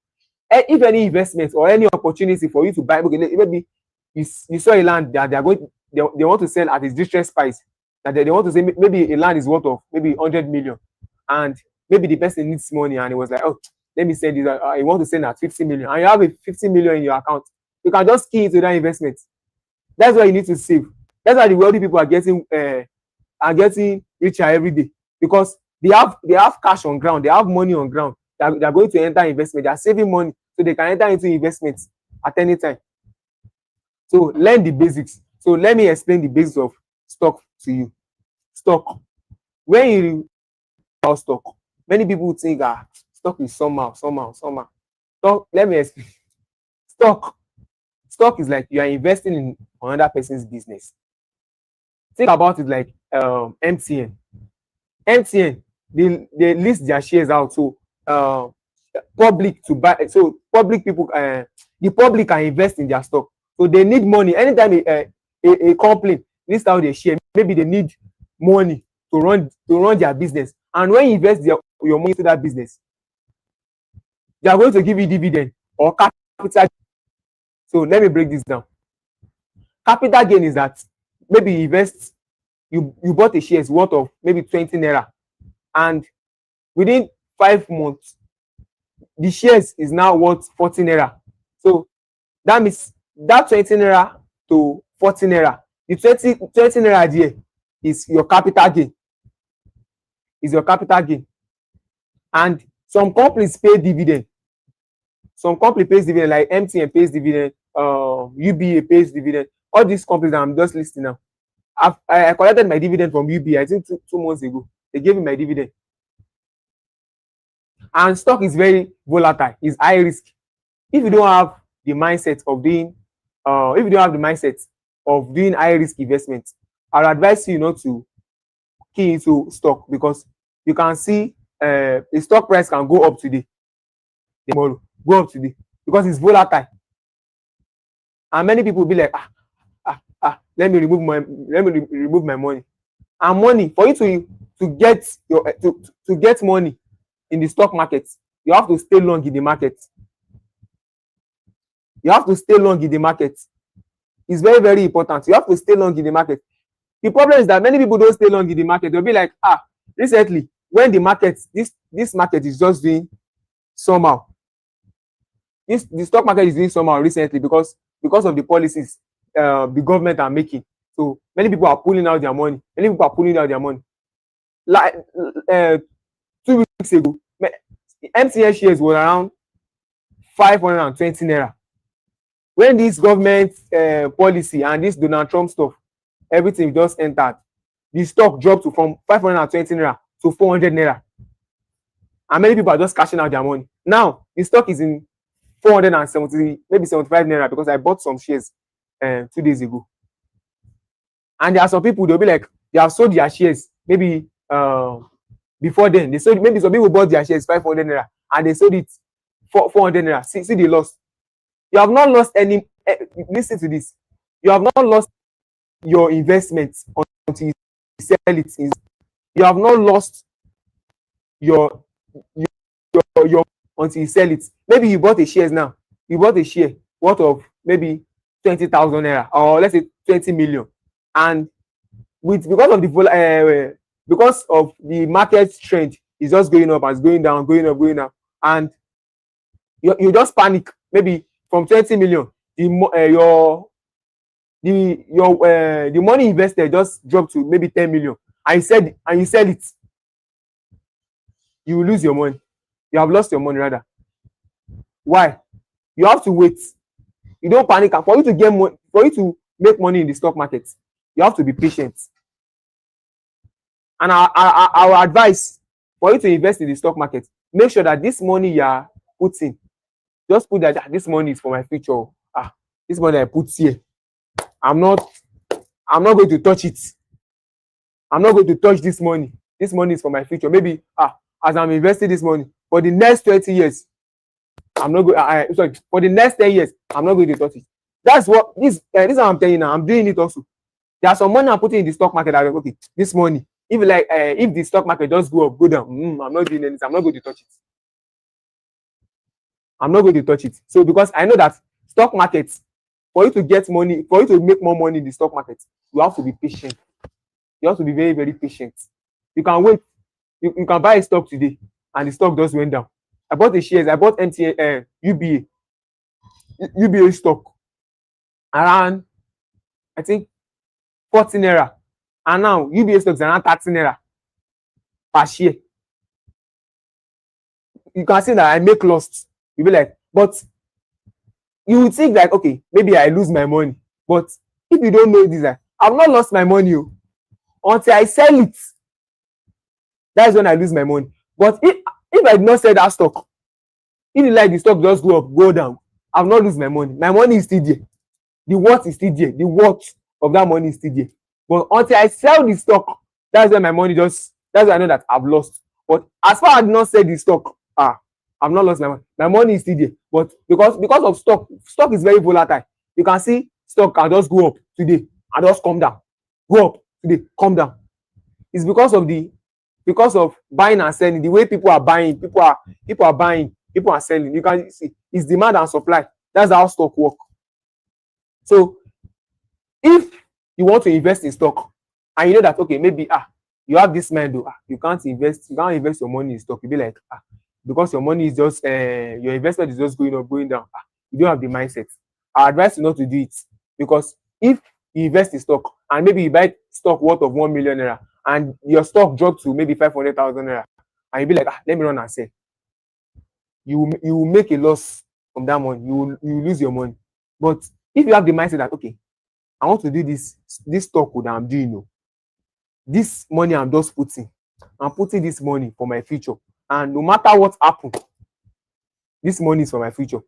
If any investment or any opportunity for you to buy, okay, maybe you saw a land that they want to sell at a distressed price, that they want to say maybe a land is worth of maybe 100 million, and maybe the person needs money, and it was like, oh, let me send this. I want to send at 50 million, and you have a 50 million in your account. You can just key into that investment. That's why you need to save. That's why the wealthy people are getting richer every day, because they have cash on ground, they have money on ground. They are going to enter investment. They are saving money, so they can enter into investments at any time. So learn the basics. So let me explain the basics of stock to you. Stock. When you about stock, many people think stock is somehow. Stock, let me explain. Stock is like you are investing in another person's business. Think about it like MTN. They list their shares out, so public to buy. So public people, the public can invest in their stock. So they need money. Anytime a company list out their share, maybe they need money to run their business. And when you invest your money into that business, they are going to give you dividend or capital. So let me break this down. Capital gain is that maybe you bought a shares worth of maybe 20 naira, and within 5 months the shares is now worth 40 naira. So that means that 20 naira to 40 naira, the 20 naira there is your capital gain. And some companies pay dividend. some company pays dividend, like MTN pays dividend, UBA pays dividend. All these companies that I'm just listing now, I collected my dividend from UBA, I think 2 months ago. They gave me my dividend. And stock is very volatile, it's high risk. If you don't have the mindset of doing high risk investment, I'll advise you not to key into stock, because you can see the stock price can go up today, tomorrow go up today, because it's volatile. And many people will be like, let me remove my money. And money, for you to get your to get money in the stock market, you have to stay long in the market. You have to stay long in the market. It's very, very important. You have to stay long in the market. The problem is that many people don't stay long in the market. They'll be like, recently, when the market, this market is just doing somehow. The stock market is doing somehow recently because of the policies the government are making. So many people are pulling out their money. Like 2 weeks ago, MTN shares were around 520 naira. When this government policy and this Donald Trump stuff, everything just entered, the stock dropped from 520 naira to 400 naira. And many people are just cashing out their money. Now, the stock is in 470, maybe 75 naira, because I bought some shares 2 days ago. And there are some people, they'll be like, they have sold their shares maybe before then. They sold, maybe some people bought their shares 500 naira and they sold it 400 naira. See, they lost. You have not lost any. Listen to this. You have not lost your investment until you sell it. You have not lost your until you sell it. Maybe you bought a shares now. You bought a share worth of maybe 20,000 naira, or let's say 20 million, and because of the market trend is just going up and going down, and you just panic. Maybe from 20 million, the money invested just dropped to maybe 10 million, and you sell it. You will lose your money. You have lost your money rather. Why? You have to wait. You don't panic. And for you to get money, for you to make money in the stock market, you have to be patient. And our advice for you to invest in the stock market, make sure that this money you are putting, just put that this money is for my future. This money I put here, I'm not going to touch it. I'm not going to touch this money. This money is for my future. Maybe as I'm investing this money for the next 20 years, I'm not going. For the next 10 years, I'm not going to touch it. That's what this is what I'm telling you now. I'm doing it also. There's some money I'm putting in the stock market. I'm like, okay, this money, if the stock market just go up, go down, I'm not doing anything. I'm not going to touch it. I'm not going to touch it. So because I know that stock markets, for you to get money, for you to make more money in the stock market, you have to be patient. You have to be very, very patient. You can wait. You can buy a stock today and the stock just went down. I bought the shares. I bought MTN, UBA stock around, I think, 40 naira. And now UBA stocks are around 30 naira per share. You can see that I make loss. You'll be like, but you would think like, okay, maybe I lose my money. But if you don't know this, I've not lost my money until I sell it. That's when I lose my money. But if I did not sell that stock, if the stock just go up, go down, I've not lose my money. My money is still there. The worth is still there. The worth of that money is still there. But until I sell the stock, that's when my money that's when I know that I've lost. But as far as I did not sell the stock, I've not lost my money. My money is still there. But because of stock is very volatile. You can see stock can just go up today and just come down. Go up today, come down. It's because of buying and selling. The way people are buying, people are buying, people are selling. You can see it's demand and supply. That's how stock works. So if you want to invest in stock and you know that, okay, maybe you have this mind, you can't invest your money in stock. You'll be like, because your money is just your investment is just going up, going down. You don't have the mindset. I advise you not to do it, because if you invest in stock and maybe you buy stock worth of 1 million naira and your stock dropped to maybe 500,000 naira, and you be like, let me run and sell. You will make a loss from that money, you lose your money. But if you have the mindset that, okay, I want to do this stock that I'm doing, this money I'm just putting, I'm putting this money for my future, and no matter what happens, this money is for my future.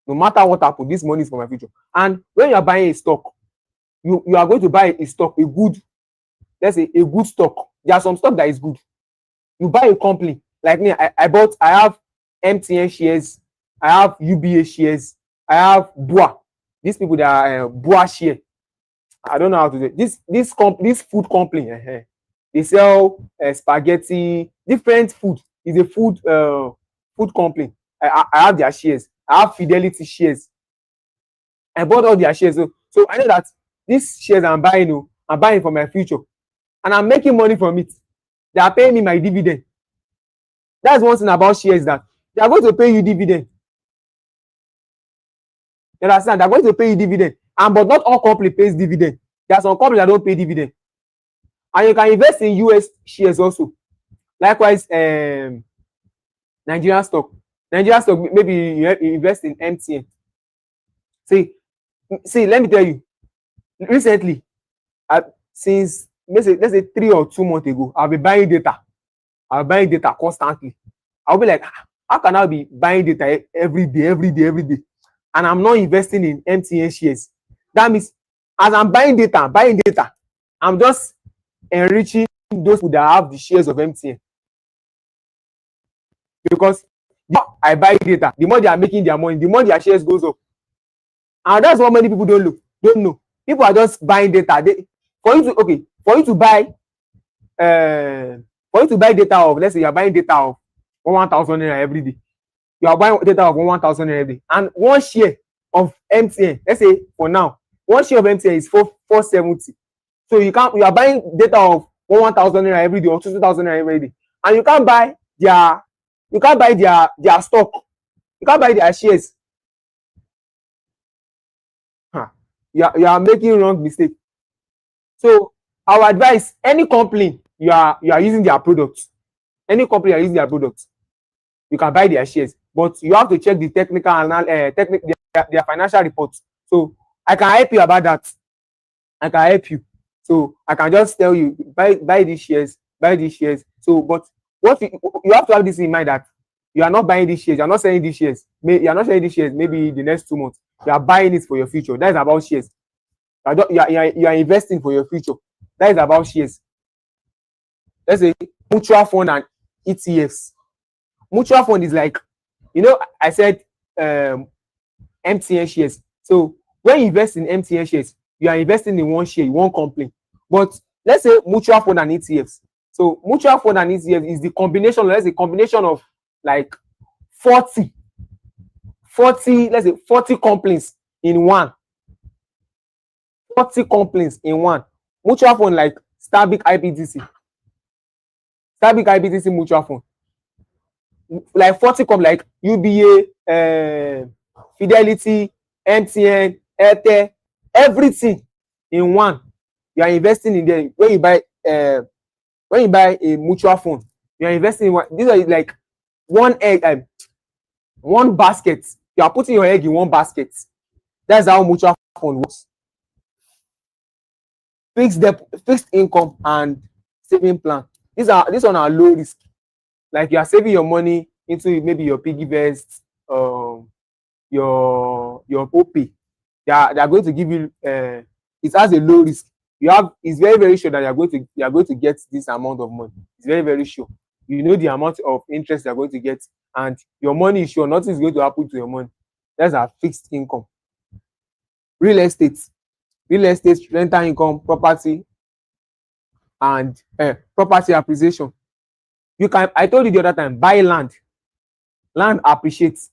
No matter what happens, this money is for my future. And when you are buying a stock, you are going to buy a stock, a good, let's say a good stock. There are some stock that is good. You buy a company like me. I have MTN shares, I have UBA shares, I have BUA. These people that are BUA share. I don't know how to do it. This food company. They sell spaghetti, different food. It's a food company. I have their shares. I have Fidelity shares. I bought all their shares. So I know that these shares I'm buying for my future, and I'm making money from it. They are paying me my dividend. That's one thing about shares, that they are going to pay you dividend. You understand? They're going to pay you dividend. But not all company pays dividend. There are some companies that don't pay dividend. And you can invest in US shares also. Likewise, Nigerian stock. Maybe you invest in MTN. See, let me tell you. Recently, since let's say 3 or 2 months ago, I've been buying data. I'm buying data constantly. I'll be like, how can I be buying data every day? And I'm not investing in MTN shares. That means as I'm buying data, I'm just enriching those who that have the shares of MTN. Because the more I buy data, the more they are making their money, the more their shares goes up. And that's what many people don't know. People are just buying data. For you to buy data of, let's say you're buying data of 1,000 naira every day. You are buying data of 1,000 naira every day. And one share of MTN, let's say for now, one share of MTN is 470. So you are buying data of 1,000 naira every day or 2,000 naira every day. And you can't buy their stock. You can't buy their shares. You are making wrong mistake. So our advice, any company you are using their products, you can buy their shares, but you have to check the their financial reports. So I can help you about that. So I can just tell you, buy these shares. So, but what you have to have this in mind, that you are not buying these shares, you are not selling these shares. You are not selling these shares maybe the next 2 months. You are buying it for your future. That is about shares. You are investing for your future. That is about shares. Let's say mutual fund and ETFs. Mutual fund is like, I said MTN shares. So when you invest in MTN shares, you are investing in one share, one company. But let's say mutual fund and ETFs. So mutual fund and ETFs is the combination, let's say combination of like 40 companies in one. 40 companies in one. Mutual fund like Stanbic IBTC mutual fund. Like 40 companies like UBA, Fidelity, MTN, Airtel, everything in one. You are investing in there. When you buy a mutual fund, you are investing in one. These are like one egg, one basket. You are putting your egg in one basket. That's how mutual fund works. Fixed income and saving plan. This one are low risk. Like you are saving your money into maybe your piggy vest, your OP. They are going to give you it has a low risk. It's very, very sure that you are going to get this amount of money. It's very, very sure. You know the amount of interest you are going to get, and your money is sure. Nothing is going to happen to your money. That's a fixed income. Real estate, rental income, property, and property appreciation. I told you the other time, buy land. Land appreciates.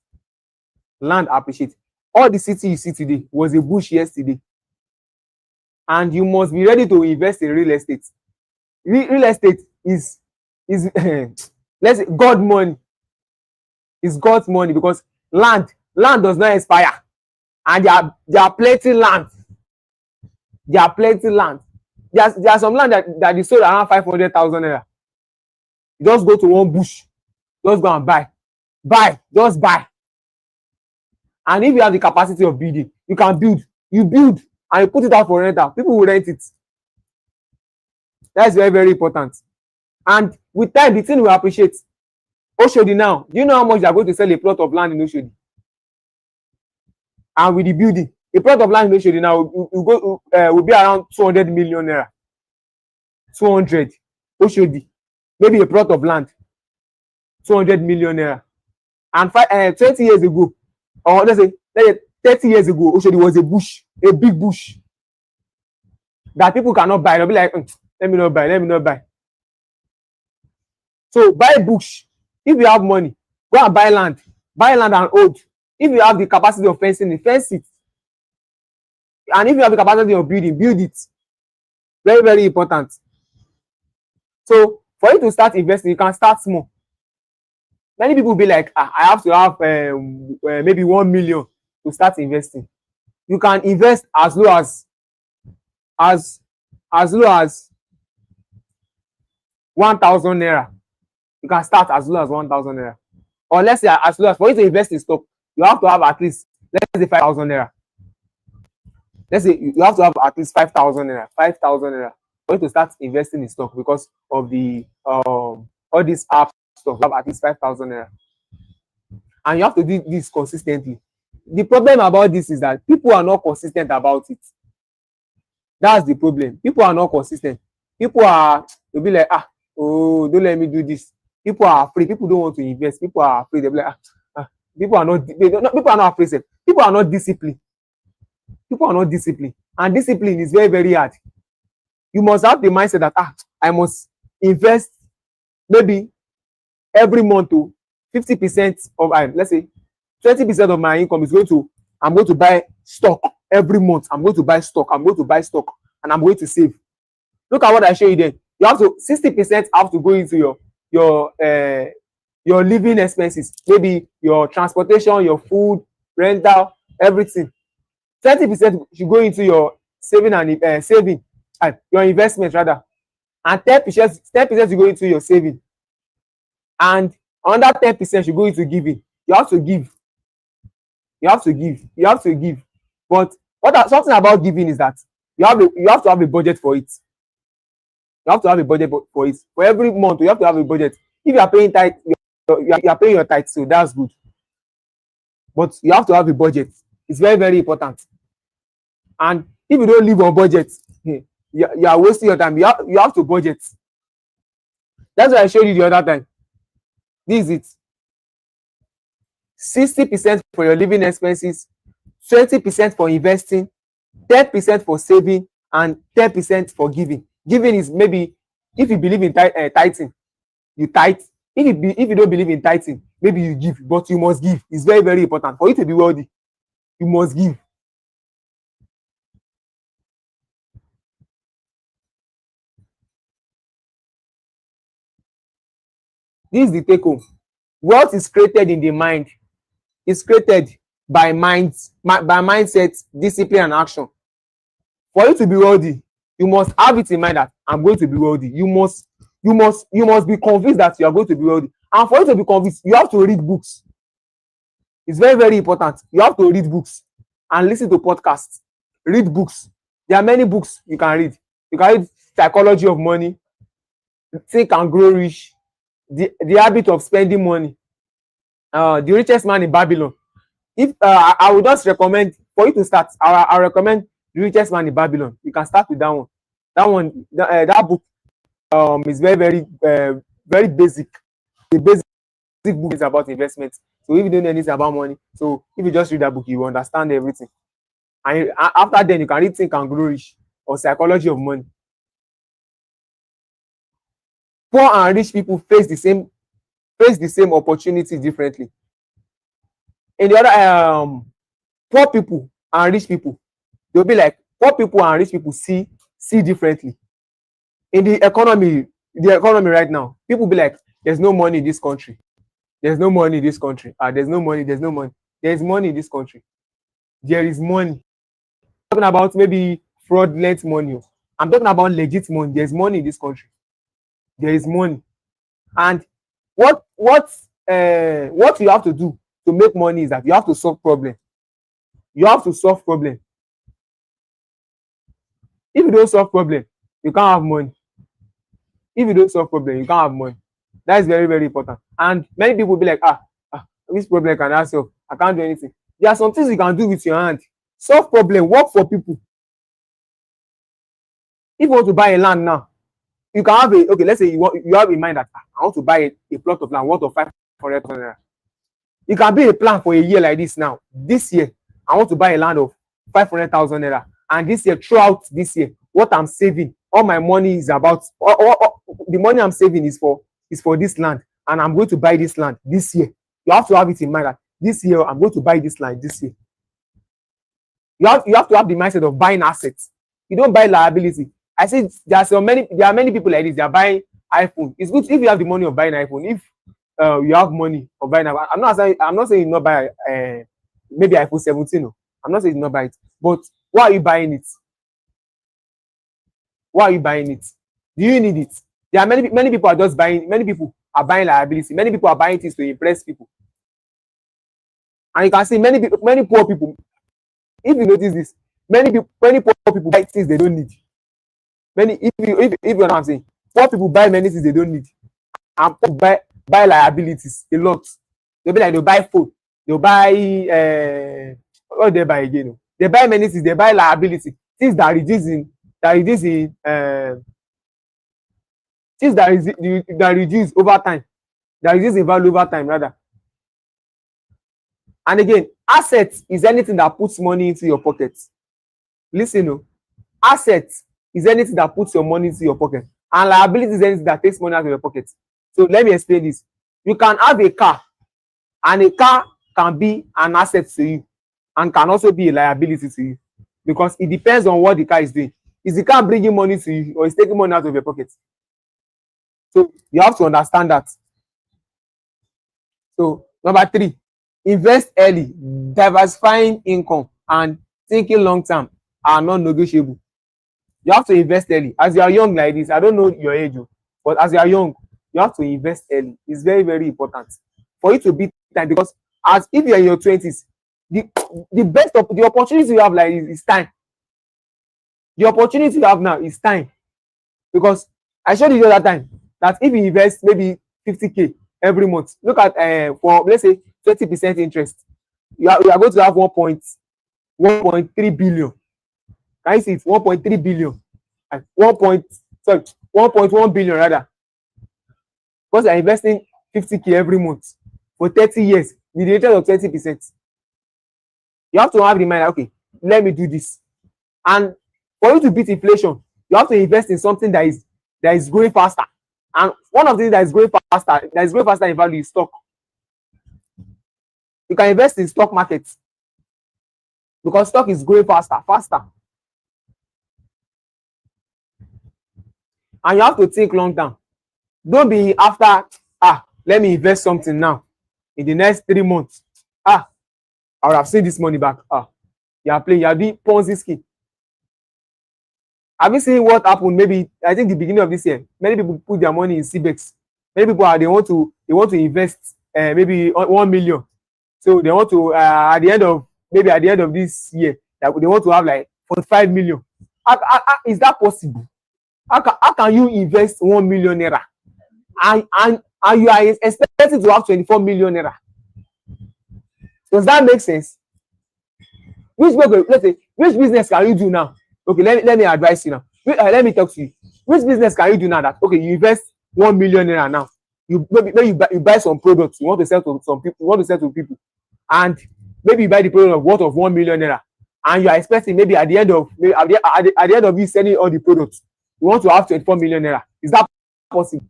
All the city you see today was a bush yesterday. And you must be ready to invest in real estate. Real estate is let's say God money. It's God's money, because land does not expire. And there are plenty land. There are some land that is sold around 500,000 naira. You just go to one bush, just go and buy. Just buy. And if you have the capacity of building, you can build. You build and you put it out for rental. People will rent it. That's very, very important. And with time, the thing will appreciate. Oshodi now, do you know how much they are going to sell a plot of land in Oshodi? And with the building, a plot of land in Oshodi now will be around 200 million naira. 200 Oshodi, maybe a plot of land, 200 million naira. And 20 years ago, or let's say 30 years ago, Oshodi was a bush, a big bush that people cannot buy. They'll be like, let me not buy. So buy bush. If you have money, go and buy land and hold. If you have the capacity of fencing it, fence it. And if you have the capacity of building, build it. Very, very important. So for you to start investing, you can start small. Many people will be like, I have to have maybe 1 million to start investing. You can invest as low as 1,000 naira. You can start as low as 1,000 naira. Or let's say as low as, for you to invest in stock, you have to have at least, let's say 5,000 naira. Let's say you have to have at least 5,000 naira. 5,000 naira for you to start investing in stock because of the all these app stuff. You have at least 5,000 naira. And you have to do this consistently. The problem about this is that people are not consistent about it. That's the problem. People are not consistent. People they'll be like, don't let me do this. People are afraid. People don't want to invest. People are afraid. They'll be like, people are not afraid. People are not disciplined. People are not disciplined. And discipline is very, very hard. You must have the mindset that I must invest maybe every month to 50% of let's say 20% of my income is I'm going to buy stock every month. I'm going to buy stock and I'm going to save. Look at what I show you there. You have to 60% have to go into your living expenses, maybe your transportation, your food, rental, everything. 30% should go into your saving your investment rather, and 10% should go into your saving, and another 10% should go into giving. You have to give. But something about giving is that you have to have a budget for it. You have to have a budget for it. For every month, you have to have a budget. If you are paying tithe, you are paying your tithe, so that's good. But you have to have a budget. It's very, very important. And if you don't live on budget, you are wasting your time. You have to budget. That's what I showed you the other time. This is it. 60% for your living expenses, 20% for investing, 10% for saving, and 10% for giving. Giving is maybe if you believe in tithing, you tithe. If you don't believe in tithing, maybe you give, but you must give. It's very, very important. For you to be wealthy, you must give. This is the take home. Wealth is created in the mind. It's created by mindset, discipline, and action. For you to be wealthy, you must have it in mind that I'm going to be wealthy. You must be convinced that you are going to be wealthy. And for you to be convinced, you have to read books. It's very, very important. You have to read books and listen to podcasts. Read books. There are many books you can read. You can read Psychology of Money, Think and Grow Rich, The Habit of Spending Money, The Richest Man in Babylon. If I would just recommend for you to start, I recommend The Richest Man in Babylon. You can start with that one. That book is very, very, very basic. The basic book is about investment. So if you don't know anything about money, so if you just read that book, you will understand everything. And after then, you can read Think and Grow Rich or Psychology of Money. Poor and rich people face the same opportunity differently. In the other, poor people and rich people, they'll be like, poor people and rich people see differently. In the economy right now, people be like, there's no money in this country. There's no money in this country. There's no money. There's money in this country. There is money. I'm talking about maybe fraudulent money. I'm talking about legit money. There's money in this country. There is money. And what you have to do to make money is that you have to solve problems. You have to solve problem. If you don't solve problem, you can't have money. If you don't solve problem, you can't have money. That is very, very important. And many people be like, this problem can I solve? I can't do anything. There are some things you can do with your hand. Solve problem, work for people. If you want to buy a land now, you can have a, okay, let's say you have in mind that I want to buy a plot of land worth of 500,000 naira. You can be a plan for a year like this now. This year, I want to buy a land of 500,000 naira. And this year, throughout this year, what I'm saving, all my money is about, the money I'm saving is for this land. And I'm going to buy this land this year. You have to have it in mind that this year, I'm going to buy this land this year. You have to have the mindset of buying assets. You don't buy liability. I say there are many people like this. They are buying iPhone. It's good if you have the money of buying iPhone. If you have money of buying, I'm not saying you not buy maybe iPhone 17. No. I'm not saying you not buy it. But why are you buying it? Why are you buying it? Do you need it? There are many people are just buying. Many people are buying liability. Many people are buying things to impress people. And you can see many poor people. If you notice this, many poor people buy things they don't need. If you know what I'm saying, poor people buy many things they don't need, and buy liabilities a lot. They'll be like, they'll buy phone, they'll buy what they buy again. They buy many things, they buy liability, things that reduce in things that reduce over time, that reduce in value over time rather. And again, assets is anything that puts money into your pocket. Listen, assets is anything that puts your money into your pocket, and liability is anything that takes money out of your pocket. So let me explain this. You can have a car, and a car can be an asset to you and can also be a liability to you, because it depends on what the car is doing. Is the car bringing money to you, or is taking money out of your pocket? So you have to understand that. So number 3, invest early. Diversifying income and thinking long term are non-negotiable. You have to invest early. As you are young like this, I don't know your age, but as you are young, you have to invest early. It's very, very important for you to beat time, because as if you're in your 20s, the best of the opportunity you have like is time. The opportunity you have now is time, because I showed you the other time that if you invest maybe 50K every month, look at for let's say 20% interest, you are going to have 1.3 billion. Can you see it? 1.3 billion. 1.1 billion rather. Because you're investing 50K every month for 30 years with the interest of 20%. You have to have in mind, okay, let me do this. And for you to beat inflation, you have to invest in something that is growing faster. And one of the things that is growing faster in value is stock. You can invest in stock markets because stock is growing faster. And you have to think long term. Don't be after, let me invest something now. In the next 3 months, I would have seen this money back. You are playing, you are doing Ponzi scheme. Have you seen what happened? Maybe I think the beginning of this year, many people put their money in CBEX. Many people they want to invest maybe 1 million. So they want to at the end of this year, that they want to have like 45 million. Is that possible? How can you invest 1 million naira and you are expected to have 24 million naira? Does that make sense? Which business can you do now? Okay, let me advise you now. Let me talk to you. Which business can you do now that, okay, you invest 1 million naira now? You buy some products you want to sell to some people, and maybe you buy the product worth of 1 million naira, and you are expecting maybe at the end of you selling all the products, you want to have 24 million naira. Is that possible?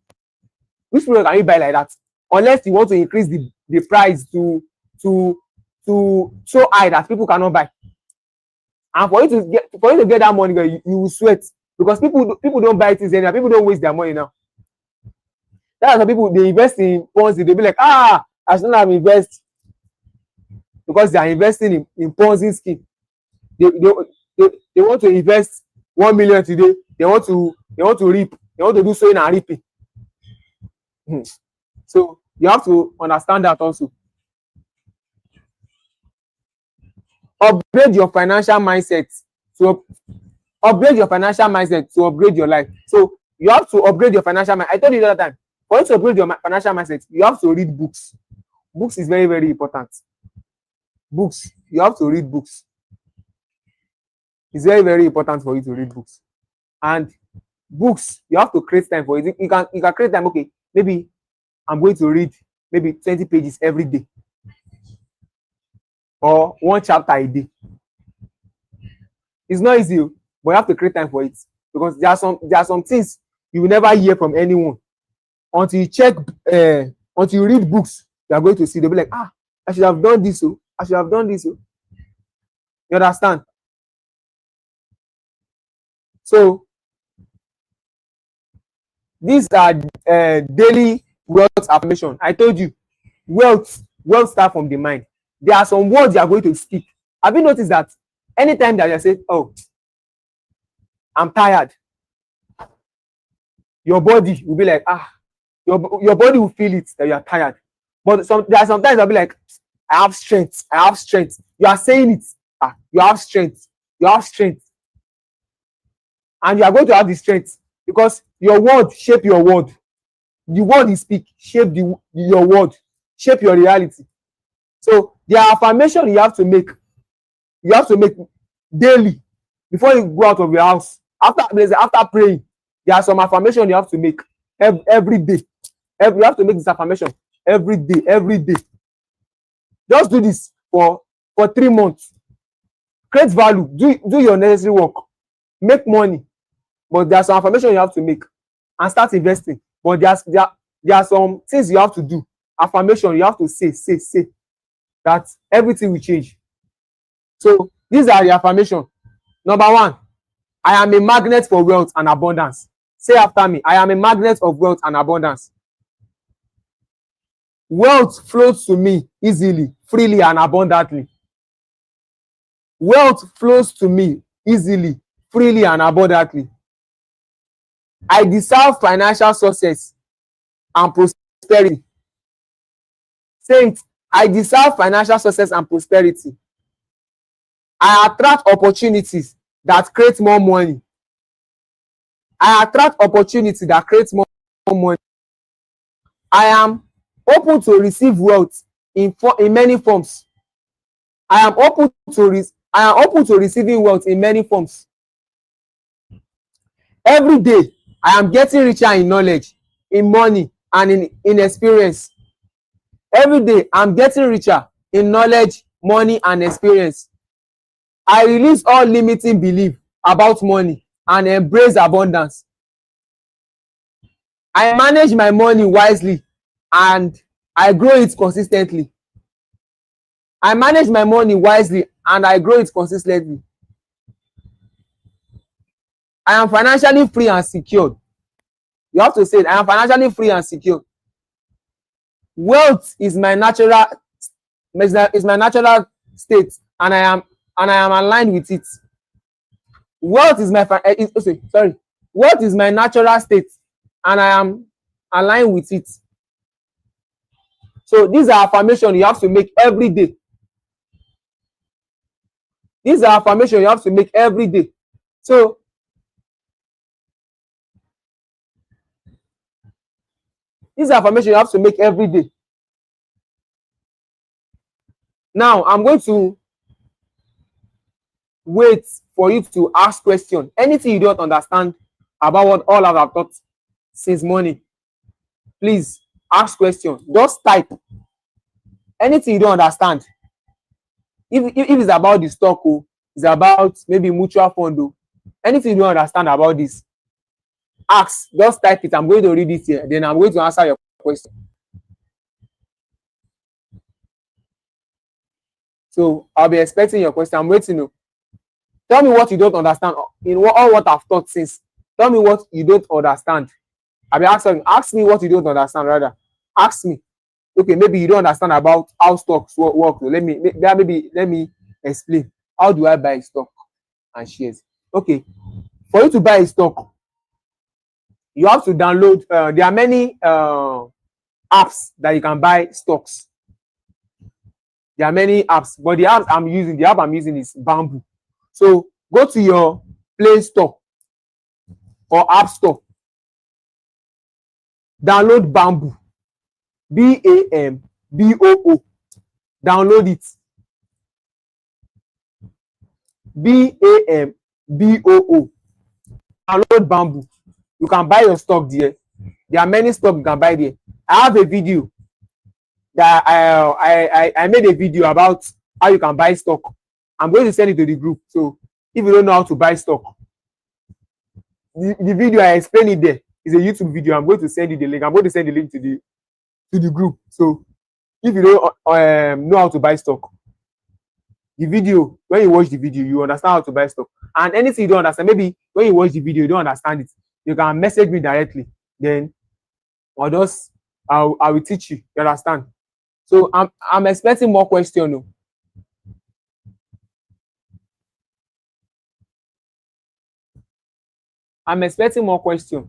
Which product can you buy like that? Unless you want to increase the price to so high that people cannot buy. And for you to get that money, you will sweat, because people don't buy things anymore. People don't waste their money now. That's why people, they invest in Ponzi. They'll be like, as soon as I invest, because they are investing in Ponzi scheme. They want to invest 1 million today. They want to reap. They want to do sowing and reaping. So you have to understand that also. upgrade your financial mindset to upgrade your financial mindset to upgrade your life. So you have to upgrade your financial mind. I told you the other time, for you to upgrade your financial mindset, you have to read books. Books is very, very important. Books, you have to read books. It's very, very important for you to read books. And books, you have to create time for it. You can create time. Okay, maybe I'm going to read maybe 20 pages every day, or one chapter a day. It's not easy, but you have to create time for it, because there are some things you will never hear from anyone until you check, until you read books. You are going to see, they'll be like, I should have done this. So I should have done this. So you understand? So these are daily wealth affirmation. I told you, wealth start from the mind. There are some words you are going to speak. Have you noticed that anytime that you say, oh, I'm tired, your body will be like, your body will feel it that you are tired. But there are sometimes I'll be like, I have strength. You are saying it. You have strength. And you are going to have the strength, because your word shape your word. The word you speak shape your word, shape your reality. So the affirmation you have to make daily before you go out of your house. After praying, there are some affirmation you have to make every day. You have to make this affirmation every day. Just do this for 3 months. Create value. Do your necessary work. Make money. But there are some affirmation you have to make and start investing. But there are some things you have to do. Affirmation you have to say that everything will change. So these are the affirmation. Number 1, I am a magnet for wealth and abundance. Say after me, I am a magnet of wealth and abundance. Wealth flows to me easily, freely, and abundantly. Wealth flows to me easily, freely, and abundantly. I deserve financial success and prosperity. Say it. I deserve financial success and prosperity. I attract opportunities that create more money. I attract opportunity that creates more money. I am open to receive wealth in many forms. I am open to receiving wealth in many forms. Every day, I am getting richer in knowledge, in money, and in experience. Every day, I'm getting richer in knowledge, money, and experience. I release all limiting belief about money and embrace abundance. I manage my money wisely and I grow it consistently. I manage my money wisely and I grow it consistently. I am financially free and secure. You have to say it. I am financially free and secure. Wealth is my natural state, and I am aligned with it. Wealth is Wealth is my natural state, and I am aligned with it. So these are affirmations you have to make every day. These are affirmations you have to make every day. So these are affirmations you have to make every day. Now I'm going to wait for you to ask questions. Anything you don't understand about what all I've taught since morning, please ask questions. Just type anything you don't understand. If it's about the stock, it's about maybe mutual fund, anything you don't understand about this, ask. Just type it. I'm going to read it here. Then I'm going to answer your question. So I'll be expecting your question. I'm waiting. Tell me what you don't understand in all what I've taught since. Tell me what you don't understand. I'll be asking. Ask me what you don't understand. Rather, ask me. Okay, maybe you don't understand about how stocks work. Let me explain. How do I buy stock and shares? Okay, for you to buy a stock, you have to download. There are many apps that you can buy stocks. There are many apps, but the app I'm using is Bamboo. So go to your Play Store or App Store, download Bamboo, Bamboo, download it, Bamboo, download Bamboo. You can buy your stock there. There are many stock you can buy there. I have a video that I made a video about how you can buy stock. I'm going to send it to the group. So if you don't know how to buy stock, the video I explain it there is a YouTube video. I'm going to send you the link. I'm going to send the link to the group. So if you don't know how to buy stock, the video, when you watch the video, you understand how to buy stock. And anything you don't understand, maybe when you watch the video, you don't understand it, you can message me directly. Then I will teach you. You understand? So I'm expecting more questions. I'm expecting more questions.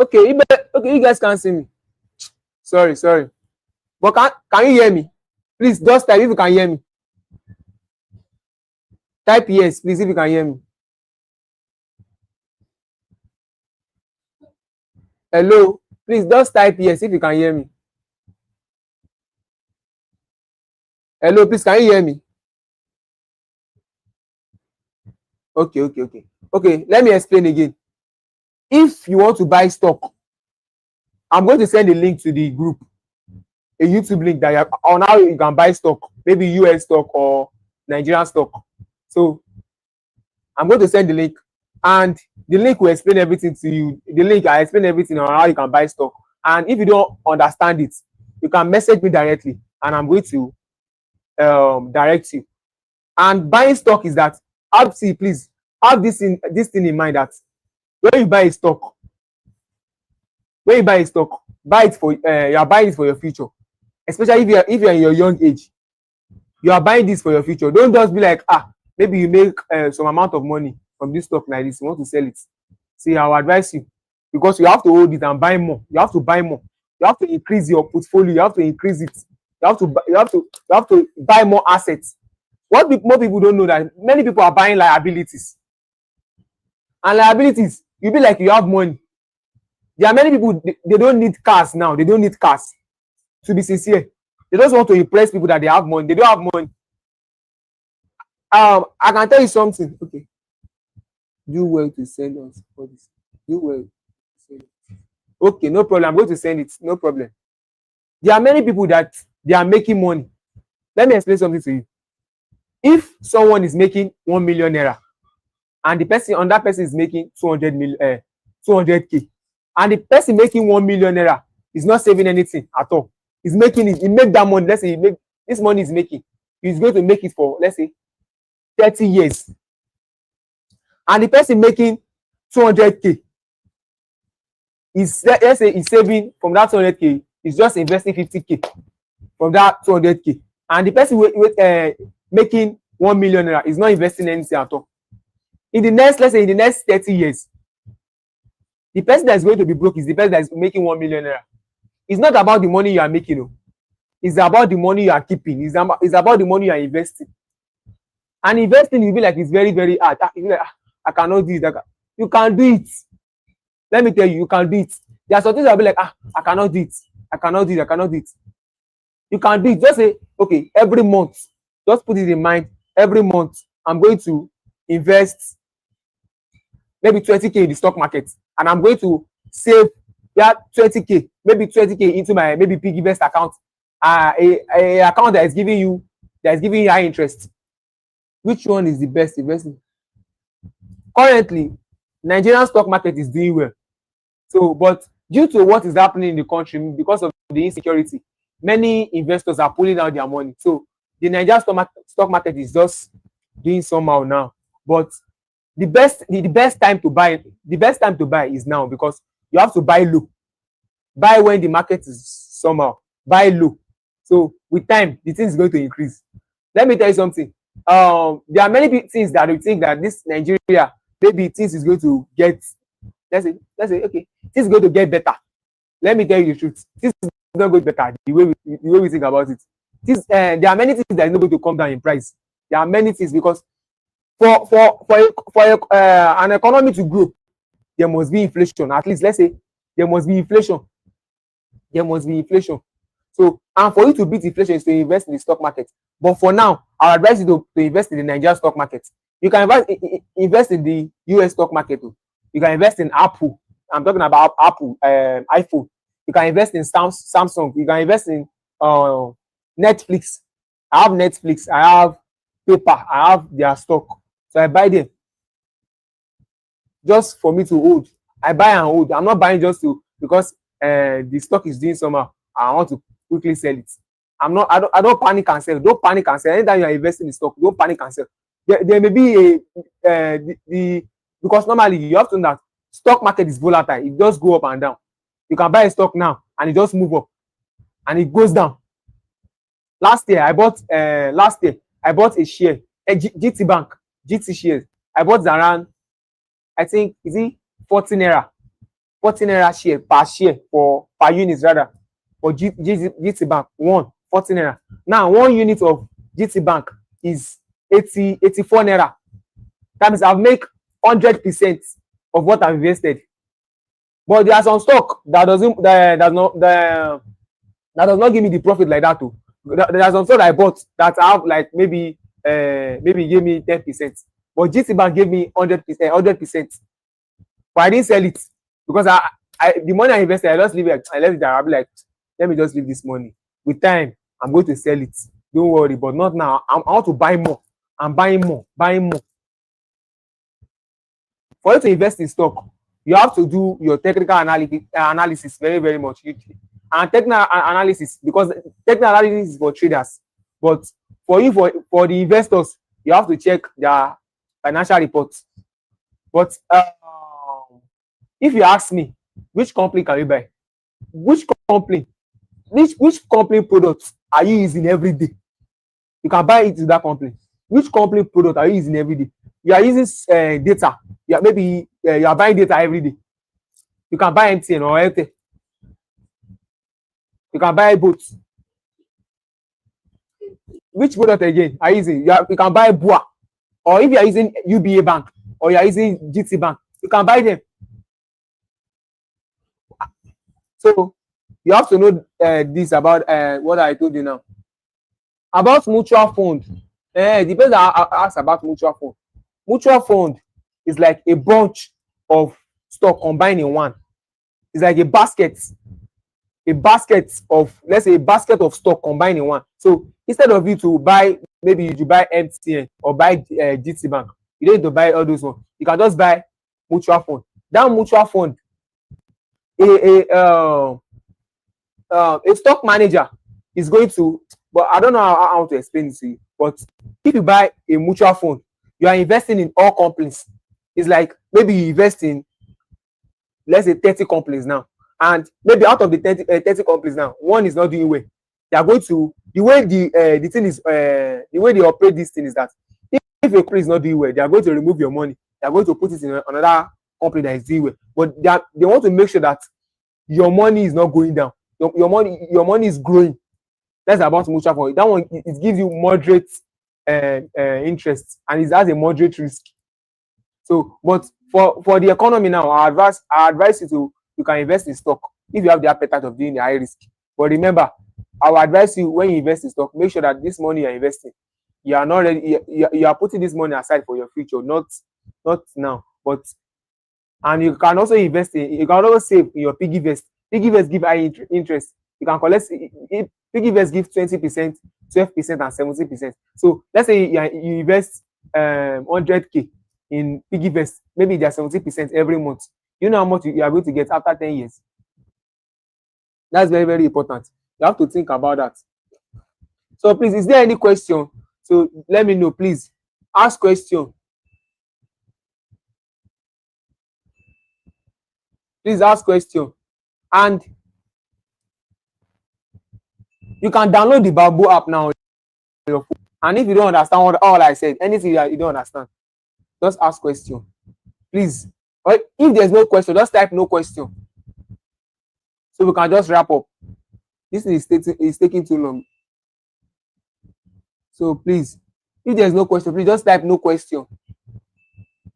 Okay, okay, you guys can't see me. Sorry. But can you hear me? Please just type if you can hear me. Type yes, please, if you can hear me. Hello, please just type yes if you can hear me. Hello, please, can you hear me? Okay, let me explain again. If you want to buy stock, I'm going to send a link to the group, a YouTube link that on how you can buy stock, maybe US stock or Nigerian stock. So I'm going to send the link, and the link will explain everything to you. The link I explain everything on how you can buy stock. And if you don't understand it, you can message me directly, and I'm going to direct you. And buying stock is that, please have this thing in mind, that when you buy a stock, buy it for you are buying it for your future, especially if you're in your young age. You are buying this for your future. Don't just be like, maybe you make some amount of money from this stock like this, you want to sell it. See, I will advise you, because you have to hold it and buy more. You have to buy more. You have to increase your portfolio. You have to increase it. You have to buy more assets. What more people don't know, that many people are buying liabilities. And liabilities, you be like you have money. There are many people, they don't need cars now. They don't need cars. To be sincere, they just want to impress people that they have money. They don't have money. I can tell you something. Okay, do well to send us all this. Do well to send. Okay, no problem. I'm going to send it. No problem. There are many people that they are making money. Let me explain something to you. If someone is making 1 million naira and the person on that person is making 200k, and the person making 1 million naira is not saving anything at all, he's making it, he make that money, let's say he make this money is making, he's going to make it for, let's say, 30 years, and the person making 200k is, let's say he's saving from that 200k, he's just investing 50k from that 200k, and the person making 1 million naira is not investing anything at all. In the next, let's say in the next 30 years, the person that is going to be broke is the person that is making 1 million naira. It's not about the money you are making, no. It's about the money you are keeping. It's about the money you are investing. And investing, you'll be like, it's very, very hard. You'll be like, I cannot do it. You can do it. Let me tell you, you can do it. There are some things that will be like, I cannot do it. I cannot do it. I cannot do it. You can do it. Just say, okay, every month, just put it in mind, every month, I'm going to invest maybe 20k in the stock market, and I'm going to save that 20k, maybe 20k into my maybe PiggyVest account, a account that is giving you high interest. Which one is the best investing? Currently, Nigerian stock market is doing well. So, but due to what is happening in the country, because of the insecurity, many investors are pulling out their money. So the Nigerian stock market is just doing somehow now. But the best time to buy is now, because you have to buy low. Buy when the market is somehow. Buy low. So with time, the thing is going to increase. Let me tell you something. There are many things that we think that this Nigeria, maybe things is going to get, let's say, okay, things is going to get better. Let me tell you the truth. This is not going to get better the way we think about it. There are many things that are not going to come down in price. There are many things, because for an economy to grow, there must be inflation. At least, let's say, there must be inflation. There must be inflation. So, and for you to beat inflation is to invest in the stock market. But for now, I advise you to invest in the Nigerian stock market. You can invest in the US stock market. You can invest in Apple. I'm talking about Apple, iPhone. You can invest in Samsung. You can invest in Netflix. I have Netflix. I have paper. I have their stock. So I buy them just for me to hold. I buy and hold. I'm not buying just because the stock is doing somehow. I want to quickly sell it. I don't panic and sell. Don't panic and sell. Anytime you are investing in stock, don't panic and sell. There may be because normally you have to know that stock market is volatile. It just go up and down. You can buy a stock now and it just move up and it goes down. Last year I bought a share, GT Bank, GT shares. I bought around, I think, is it 40 naira share per unit rather, for GT Bank, 40 naira. Now 1 unit of GT Bank is 84 naira. That means I've make 100% of what I've invested. But there are some stock that does not give me the profit like that too. There are some stock I bought that I have like maybe gave me 10%. But GT Bank gave me 100%. But I didn't sell it because the money I invested, I just leave it. I left it there. I'll be like, let me just leave this money. With time, I'm going to sell it. Don't worry, but not now. I want to buy more. I'm buying more. For you to invest in stock, you have to do your technical analysis very, very much. And technical analysis, because technical analysis is for traders. But for the investors, you have to check their financial reports. But if you ask me, which company can you buy? Which company products are you using every day? You can buy it to that company. Which company product are you using every day? You are using data. Maybe you are buying data every day. You can buy MTN or Airtel. You can buy both. Which product again are you using? You can buy BUA. Or if you are using UBA Bank or you are using GT Bank, you can buy them. So you have to know this about what I told you now. About mutual fund. The person asked about mutual fund. Mutual fund is like a bunch of stock combined in one. It's like a basket of, let's say, a basket of stock combined in one. So instead of you to buy, maybe you buy MTN or buy GT Bank, you don't need to buy all those ones. You can just buy mutual fund. That mutual fund, a stock manager is going to, but I don't know how to explain it to you. But if you buy a mutual fund, you are investing in all companies. It's like maybe you invest in, let's say, 30 companies now, and maybe out of the 30 companies now, one is not doing well. They are going to, the way the thing is, the way they operate this thing is that if a company is not doing well, they are going to remove your money. They are going to put it in another company that is doing well. But they want to make sure that your money is not going down. Your money is growing. That's about mutual fund. That one, it gives you moderate interest, and it has a moderate risk. So, but for the economy now, I advise you can invest in stock if you have the appetite of doing the high risk. But remember, I will advise you, when you invest in stock, make sure that this money you are investing, you are not ready, you are putting this money aside for your future, not now. But, and you can also invest in, you can also save in your piggy vest. Piggy vest give high interest. You can collect, piggy vest give 20%, 12%, and 70%. So let's say you invest 100K in piggy vest, maybe there's 70% every month. You know how much you are going to get after 10 years. That's very, very important. You have to think about that. So please, is there any question? So let me know, please. Ask question. Please ask question. And you can download the Bamboo app now on your phone. And if you don't understand what all I said, anything that you don't understand, just ask question. Please. Or if there's no question, just type no question. So we can just wrap up. This is taking too long. So please, if there's no question, please just type no question.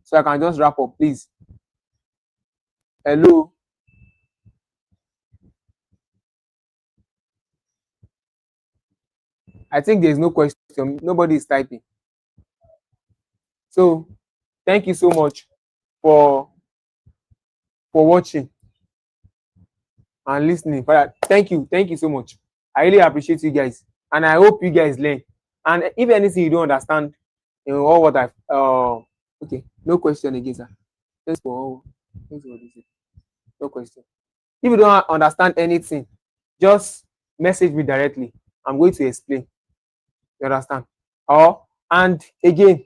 So I can just wrap up, please. Hello. I think there's no question. Nobody is typing. So thank you so much for watching and listening. Thank you so much. I really appreciate you guys, and I hope you guys learn. And if anything you don't understand, you know, or what I've okay, no question again, sir. Thanks for this. No question. If you don't understand anything, just message me directly. I'm going to explain. You understand? And again,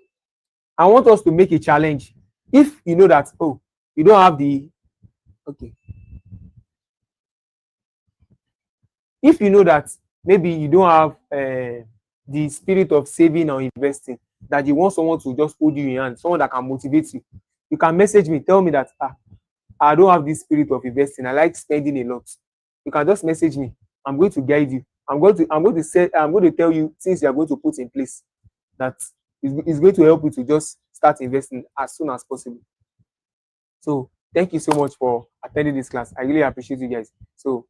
I want us to make a challenge. If you know that, oh, you don't have the, okay. If you know that maybe you don't have the spirit of saving or investing, that you want someone to just hold you in hand, someone that can motivate you, you can message me, tell me that I don't have this spirit of investing, I like spending a lot. You can just message me. I'm going to guide you. I'm going to tell you things you are going to put in place that is going to help you to just start investing as soon as possible. So thank you so much for attending this class. I really appreciate you guys. So